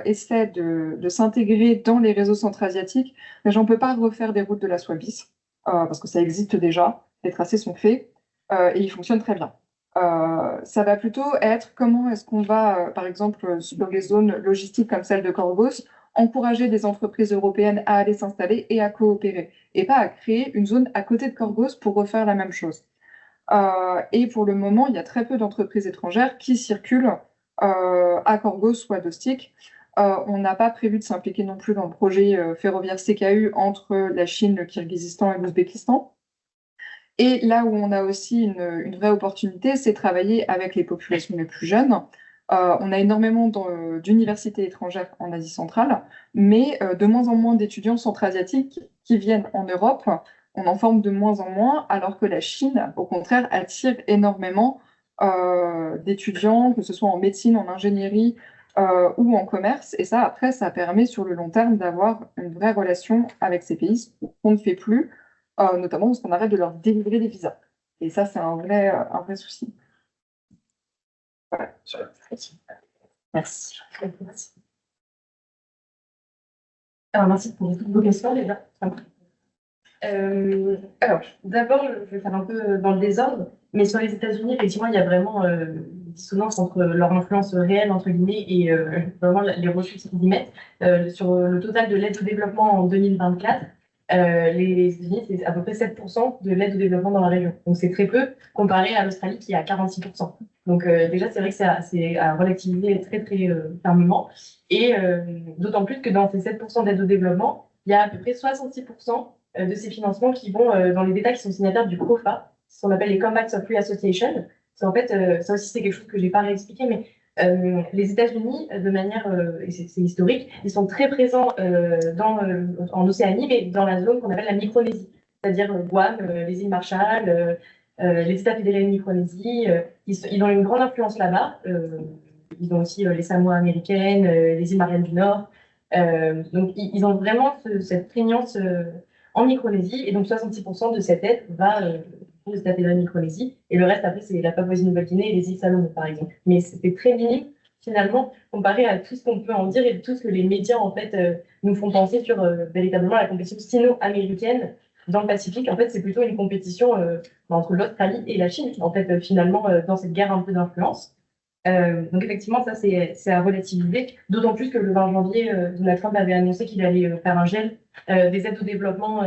essaie de s'intégrer dans les réseaux centra-asiatiques, on ne peut pas refaire des routes de la soie bis, parce que ça existe déjà, les tracés sont faits, et ils fonctionnent très bien. Ça va plutôt être comment est-ce qu'on va, par exemple, sur des zones logistiques comme celle de Corgos, encourager des entreprises européennes à aller s'installer et à coopérer, et pas à créer une zone à côté de Corgos pour refaire la même chose. Et pour le moment, il y a très peu d'entreprises étrangères qui circulent à Corgos ou à Dostik. On n'a pas prévu de s'impliquer non plus dans le projet ferroviaire CKU entre la Chine, le Kirghizistan et l'Ouzbékistan. Et là où on a aussi une vraie opportunité, c'est travailler avec les populations les plus jeunes. On a énormément d'universités étrangères en Asie centrale, mais de moins en moins d'étudiants centra-asiatiques qui viennent en Europe. On en forme de moins en moins, alors que la Chine, au contraire, attire énormément d'étudiants, que ce soit en médecine, en ingénierie ou en commerce. Et ça, après, ça permet sur le long terme d'avoir une vraie relation avec ces pays, qu'on ne fait plus, notamment parce qu'on arrête de leur délivrer des visas. Et ça, c'est un vrai souci. Voilà. Merci. Alors, merci pour toutes vos questions, les gars. Alors, d'abord, je vais faire un peu dans le désordre, mais sur les États-Unis, effectivement, il y a vraiment une dissonance entre leur influence réelle, entre guillemets, et vraiment les ressources qu'ils y mettent. Sur le total de l'aide au développement en 2024, les États-Unis, c'est à peu près 7% de l'aide au développement dans la région. Donc, c'est très peu comparé à l'Australie qui est à 46%. Donc, déjà, c'est vrai que c'est à relativiser très, très fermement. Et d'autant plus que dans ces 7% d'aide au développement, il y a à peu près 66% de ces financements qui vont dans les États qui sont signataires du COFA, ce qu'on appelle les Comebacks of Free Association. En fait, ça aussi, c'est quelque chose que je n'ai pas réexpliqué, mais les États-Unis, de manière, et c'est historique, ils sont très présents en Océanie, mais dans la zone qu'on appelle la Micronésie, c'est-à-dire Guam, les îles Marshall, les États fédérés de Micronésie. Ils ont une grande influence là-bas. Ils ont aussi les Samoa américaines, les îles Mariannes du Nord. Donc, ils ont vraiment cette prégnance en Micronésie, et donc 66% de cette aide va aux États fédérés de Micronésie, et le reste, après, c'est la Papouasie-Nouvelle-Guinée et les îles Salomon, par exemple. Mais c'était très minime, finalement, comparé à tout ce qu'on peut en dire et tout ce que les médias, en fait, nous font penser sur véritablement la compétition sino-américaine dans le Pacifique. En fait, c'est plutôt une compétition entre l'Australie et la Chine, en fait, finalement, dans cette guerre un peu d'influence. Donc effectivement, ça c'est à relativiser, d'autant plus que le 20 janvier, Donald Trump avait annoncé qu'il allait faire un gel des aides au développement,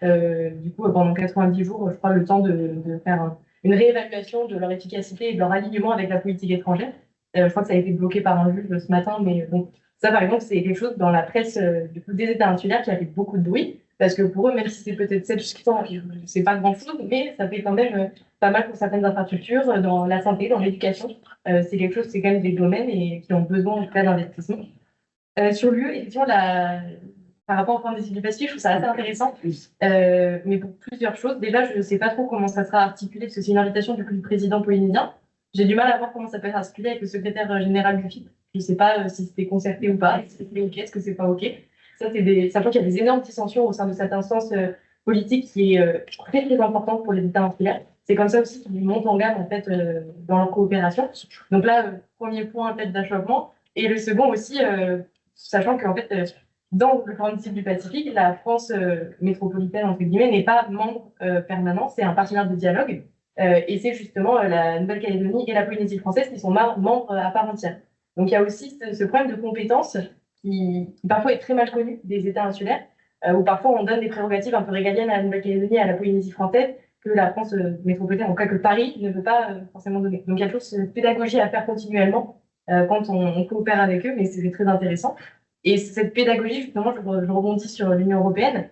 du coup pendant 90 jours, je crois, le temps de faire une réévaluation de leur efficacité et de leur alignement avec la politique étrangère. Je crois que ça a été bloqué par un juge ce matin, mais bon, ça par exemple, c'est quelque chose dans la presse du coup, des États insulaires qui a fait beaucoup de bruit, parce que pour eux, même si c'est peut-être 7%, c'est pas grand-chose, mais ça fait quand même pas mal pour certaines infrastructures, dans la santé, dans l'éducation. C'est quelque chose, c'est quand même des domaines et qui ont besoin en tout cas d'investissement. Sur l'UE, effectivement, par rapport au point de vue du Pacifique, je trouve ça assez intéressant, mais pour plusieurs choses. Déjà, je ne sais pas trop comment ça sera articulé, parce que c'est une invitation du président polynésien. J'ai du mal à voir comment ça peut être articulé avec le secrétaire général du FIP. Je ne sais pas si c'était concerté ou pas, est-ce que c'est OK, est-ce que c'est pas OK. Sachant qu'il y a des énormes dissensions au sein de cette instance politique qui est très, très importante pour les États insulaires. C'est comme ça aussi qu'ils montent en gamme en fait, dans leur coopération. Donc là, premier point en fait, d'achoppement. Et le second aussi, sachant qu'en fait, dans le Forum du Pacifique, la France métropolitaine, entre guillemets, n'est pas membre permanent, c'est un partenaire de dialogue. Et c'est justement la Nouvelle-Calédonie et la Polynésie française qui sont membres à part entière. Donc il y a aussi ce problème de compétences qui parfois est très mal connu des États insulaires, où parfois on donne des prérogatives un peu régaliennes à la Nouvelle-Calédonie et à la Polynésie française que la France métropolitaine, en tout cas que Paris, ne veut pas forcément donner. Donc il y a toujours cette pédagogie à faire continuellement quand on coopère avec eux, mais c'est très intéressant. Et cette pédagogie, justement, je rebondis sur l'Union européenne.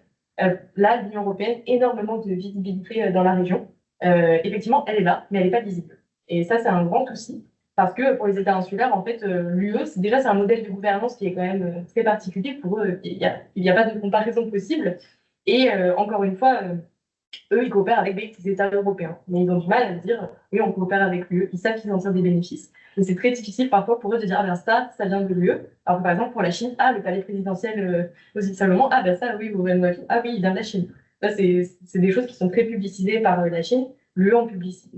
Là, l'Union européenne, énormément de visibilité dans la région. Effectivement, elle est là, mais elle n'est pas visible. Et ça, c'est un grand souci, parce que pour les États insulaires, en fait, l'UE, c'est un modèle de gouvernance qui est quand même très particulier. Pour eux, il n'y a pas de comparaison possible. Et encore une fois, eux, ils coopèrent avec des États européens. Mais ils ont du mal à dire, oui, on coopère avec l'UE. Ils savent qu'ils en tirent des bénéfices. Mais c'est très difficile parfois pour eux de dire, ah ben ça vient de l'UE. Alors que, par exemple, pour la Chine, le palais présidentiel aux îles Salomon, ah ben ça, oui, au Vanuatu, ah oui, il vient de la Chine. Ça, c'est des choses qui sont très publicisées par la Chine. L'UE en publicise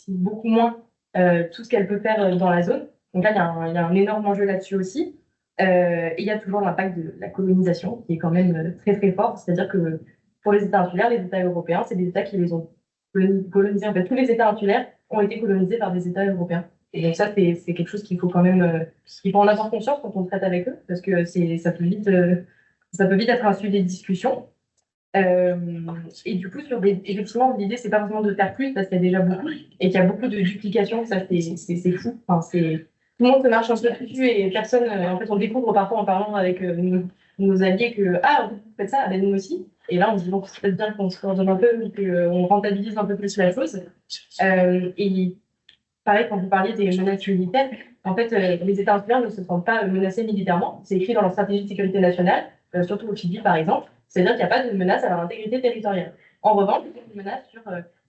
beaucoup moins tout ce qu'elle peut faire dans la zone. Donc là, il y a un énorme enjeu là-dessus aussi. Et il y a toujours l'impact de la colonisation qui est quand même très très fort. C'est-à-dire que pour les États insulaires, les États européens, c'est des États qui les ont colonisés. En fait, tous les États insulaires ont été colonisés par des États européens. Et donc ça, c'est quelque chose qu'il faut quand même, il faut en avoir conscience quand on traite avec eux, parce que ça peut vite être un sujet de discussion. Et du coup, effectivement, l'idée, c'est pas forcément de faire plus, parce qu'il y a déjà beaucoup, et qu'il y a beaucoup de duplications, ça, c'est fou. Enfin, tout le monde se marche un peu dessus, et personne, en fait, on découvre parfois en parlant avec nos alliés que, vous faites ça, ben nous aussi. Et là, on se dit, bon, c'est peut-être bien qu'on se coordonne un peu, qu'on rentabilise un peu plus la chose. Et pareil, quand vous parliez des menaces militaires, en fait, les États insulaires ne se sentent pas menacés militairement. C'est écrit dans leur stratégie de sécurité nationale, surtout au Fidji, par exemple. C'est-à-dire qu'il n'y a pas de menace à leur intégrité territoriale. En revanche, il y a une menace sur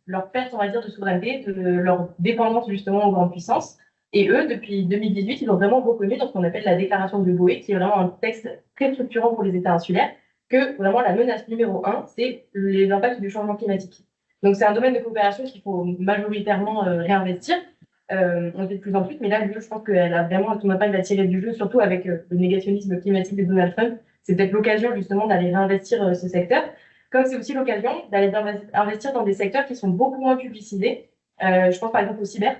leur perte, on va dire, de souveraineté, de leur dépendance justement aux grandes puissances. Et eux, depuis 2018, ils ont vraiment reconnu dans ce qu'on appelle la déclaration de Boé, qui est vraiment un texte très structurant pour les États insulaires, que vraiment la menace numéro 1, c'est les impacts du changement climatique. Donc c'est un domaine de coopération qu'il faut majoritairement réinvestir. On le fait de plus en plus, mais là, je pense qu'elle a vraiment tout impact à tirer du jeu, surtout avec le négationnisme climatique de Donald Trump. C'est peut-être l'occasion justement d'aller réinvestir ce secteur, comme c'est aussi l'occasion d'aller investir dans des secteurs qui sont beaucoup moins publicisés. Je pense par exemple au cyber.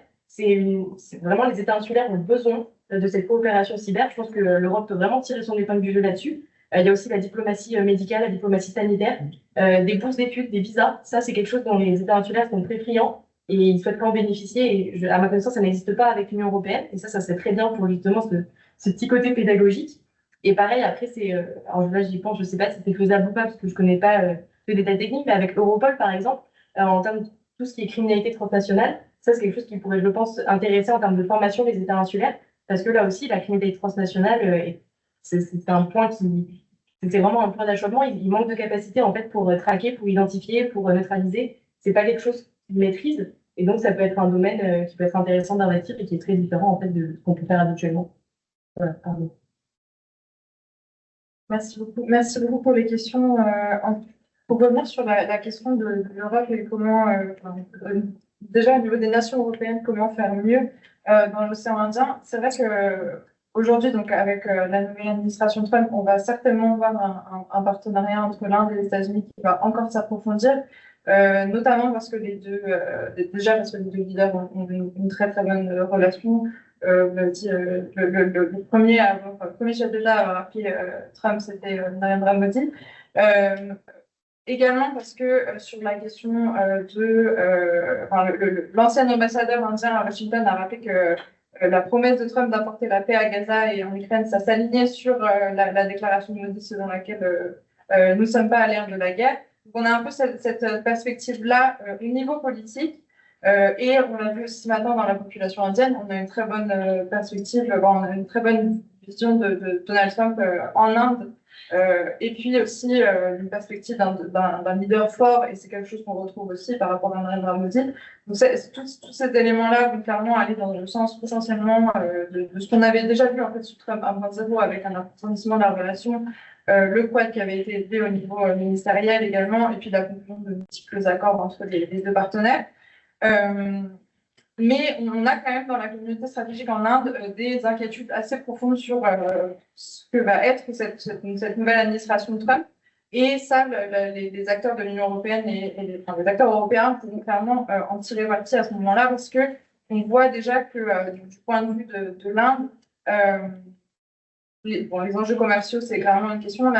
Vraiment, les États insulaires ont besoin de cette coopération cyber. Je pense que l'Europe peut vraiment tirer son épingle du jeu là-dessus. Il y a aussi la diplomatie médicale, la diplomatie sanitaire, des bourses d'études, des visas. Ça, c'est quelque chose dont les États insulaires sont très friands et ils souhaitent en bénéficier. Et à ma connaissance, ça n'existe pas avec l'Union européenne. Et ça serait très bien pour justement ce petit côté pédagogique. Et pareil, après, alors là, j'y pense, je ne sais pas si c'est faisable ou pas, parce que je ne connais pas les détails techniques, mais avec Europol, par exemple, en termes de tout ce qui est criminalité transnationale, ça, c'est quelque chose qui pourrait, je pense, intéresser en termes de formation les États insulaires, parce que là aussi, la criminalité transnationale, c'est un point c'est vraiment un point d'achoppement. Il manque de capacité, en fait, pour traquer, pour identifier, pour neutraliser. C'est pas quelque chose qu'ils maîtrisent. Et donc, ça peut être un domaine qui peut être intéressant d'investir et qui est très différent, en fait, de ce qu'on peut faire habituellement. Voilà, pardon. Merci beaucoup. Merci beaucoup pour les questions. Pour revenir sur la question de l'Europe et comment, déjà au niveau des nations européennes, comment faire mieux dans l'océan Indien, c'est vrai que aujourd'hui, donc avec la nouvelle administration Trump, on va certainement voir un partenariat entre l'Inde et les États-Unis qui va encore s'approfondir, notamment parce que les deux leaders ont une très très bonne relation. Le premier chef d'État à avoir appelé Trump, c'était Narendra Modi. Également parce que sur la question l'ancien ambassadeur indien à Washington a rappelé que la promesse de Trump d'apporter la paix à Gaza et en Ukraine, ça s'alignait sur la déclaration de Modi selon laquelle nous ne sommes pas à l'ère de la guerre. Donc on a un peu cette perspective-là au niveau politique. Et on l'a vu aussi maintenant dans la population indienne, on a une très bonne perspective, on a une très bonne vision de Donald Trump en Inde, et puis aussi une perspective d'un leader fort, et c'est quelque chose qu'on retrouve aussi par rapport à Narendra Modi. Donc tous ces éléments-là vont clairement aller dans le sens potentiellement de ce qu'on avait déjà vu en fait sous Trump 1.0 avec un approfondissement de la relation, le Quad qui avait été élevé au niveau ministériel également, et puis la conclusion de multiples accords entre les deux partenaires. mais on a quand même dans la communauté stratégique en Inde des inquiétudes assez profondes sur ce que va être cette nouvelle administration de Trump. Et ça, les acteurs de l'Union européenne les acteurs européens pourront clairement en tirer parti à ce moment-là, parce que on voit déjà que du point de vue de l'Inde, les enjeux commerciaux, c'est clairement une question.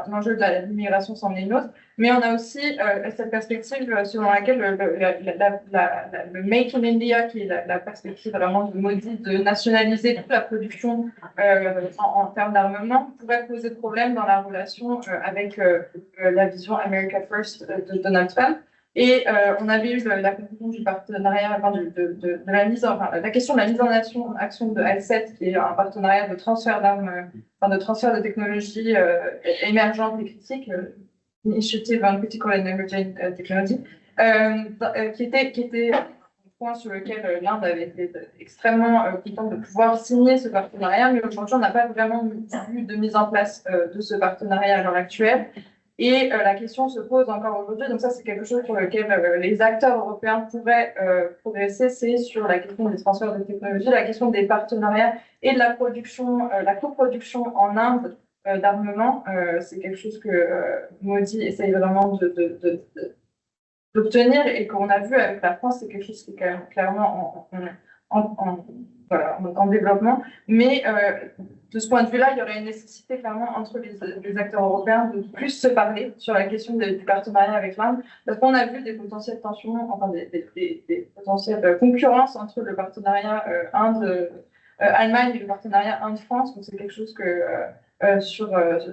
L'enjeu de l'immigration, c'en est une autre. Mais on a aussi cette perspective selon laquelle le Make in India, qui est la perspective vraiment de Modi, de nationaliser toute la production en termes d'armement, pourrait poser problème dans la relation avec la vision America First de Donald Trump. Et on avait eu la conclusion du partenariat, enfin, de la la question de la mise en action de L7, qui est un partenariat de transfert d'armes, enfin, de transfert de technologies émergentes et critiques, Initiative on Critical and Emerging Technology, qui était un point sur lequel l'Inde avait été extrêmement contente de pouvoir signer ce partenariat, mais aujourd'hui, on n'a pas vraiment vu de mise en place de ce partenariat à l'heure actuelle. Et la question se pose encore aujourd'hui, donc ça c'est quelque chose sur lequel les acteurs européens pourraient progresser, c'est sur la question des transferts de technologies, la question des partenariats et de la production, la coproduction en Inde d'armement. C'est quelque chose que Modi essaye vraiment d'obtenir et qu'on a vu avec la France, c'est quelque chose qui est quand même clairement en développement. Mais de ce point de vue-là, il y aurait une nécessité clairement entre les acteurs européens de plus se parler sur la question du partenariat avec l'Inde, parce qu'on a vu des potentielles tensions, enfin des potentielles concurrences entre le partenariat Inde-Allemagne et le partenariat Inde-France. Donc c'est quelque chose que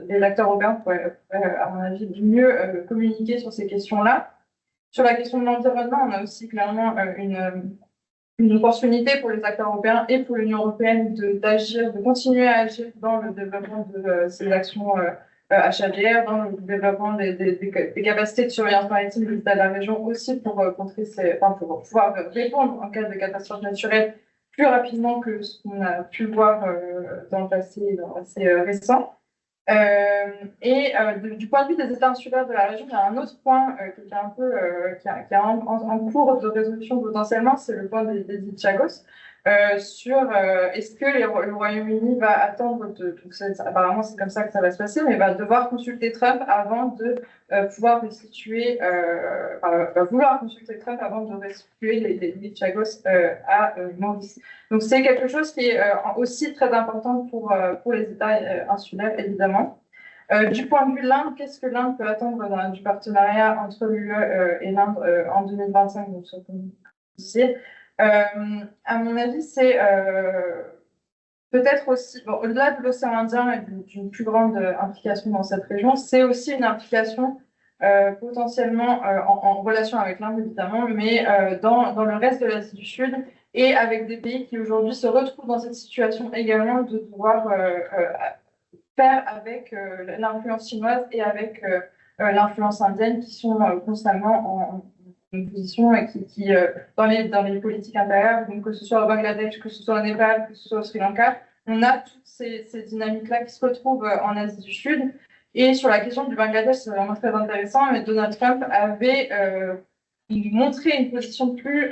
les acteurs européens pourraient, à mon avis, mieux communiquer sur ces questions-là. Sur la question de l'environnement, on a aussi clairement une opportunité pour les acteurs européens et pour l'Union européenne de continuer à agir dans le développement de ces actions HADR, dans le développement des capacités de surveillance maritime des États de la région aussi pour pour pouvoir répondre en cas de catastrophe naturelle plus rapidement que ce qu'on a pu voir dans le passé récent. Du point de vue des États insulaires de la région, il y a un autre point qui est un peu qui est en cours de résolution potentiellement, c'est le point des îles Chagos. Sur est-ce que le Royaume-Uni va attendre apparemment c'est comme ça que ça va se passer, mais va devoir consulter Trump avant de pouvoir restituer va vouloir consulter Trump avant de restituer les îles Chagos à Maurice. Donc c'est quelque chose qui est aussi très important pour les États insulaires, évidemment. Du point de vue de l'Inde, qu'est-ce que l'Inde peut attendre du partenariat entre l'UE et l'Inde en 2025, donc ce que vous disiez. À mon avis, c'est peut-être aussi, au-delà de l'océan Indien et d'une plus grande implication dans cette région, c'est aussi une implication potentiellement en relation avec l'Inde, évidemment, mais dans le reste de l'Asie du Sud et avec des pays qui aujourd'hui se retrouvent dans cette situation également de devoir faire avec l'influence chinoise et avec l'influence indienne qui sont constamment en position et qui dans les politiques intérieures, donc que ce soit au Bangladesh, que ce soit au Népal, que ce soit au Sri Lanka, on a toutes ces dynamiques-là qui se retrouvent en Asie du Sud. Et sur la question du Bangladesh, c'est vraiment très intéressant, mais Donald Trump avait montré une position plus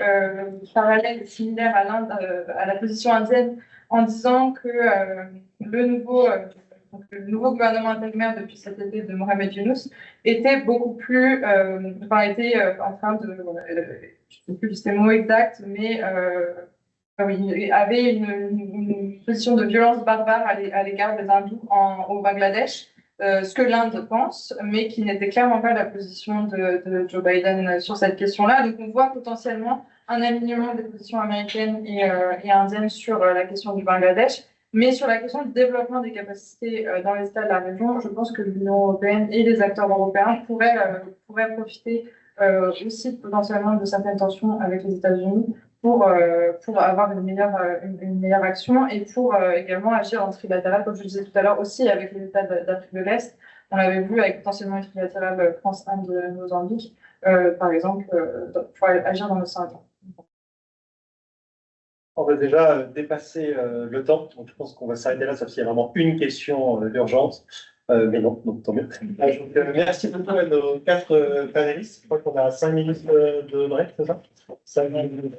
parallèle et similaire à l'Inde, à la position indienne, en disant que le nouveau gouvernement intérimaire depuis cet été de Mohamed Yunus était beaucoup plus, était en train de, je ne sais plus ces mots exacts, mais il avait une position de violence barbare à l'égard des hindous au Bangladesh, ce que l'Inde pense, mais qui n'était clairement pas la position de Joe Biden sur cette question-là. Donc on voit potentiellement un alignement des positions américaines et indiennes sur la question du Bangladesh. Mais sur la question du développement des capacités dans les États de la région, je pense que l'Union européenne et les acteurs européens pourraient profiter aussi potentiellement de certaines tensions avec les États-Unis pour avoir une meilleure action et pour également agir en trilatéral, comme je disais tout à l'heure, aussi avec les États d'Afrique de l'Est. On l'avait vu avec potentiellement une trilatérale France-Inde-Mozambique, par exemple, pour agir dans l'océan Indien. On va déjà dépasser le temps, donc je pense qu'on va s'arrêter là, sauf s'il y a vraiment une question d'urgence. Mais non, donc tant mieux. Donc, merci beaucoup à nos 4 panélistes. Je crois qu'on a 5 minutes de break, c'est ça 5 minutes.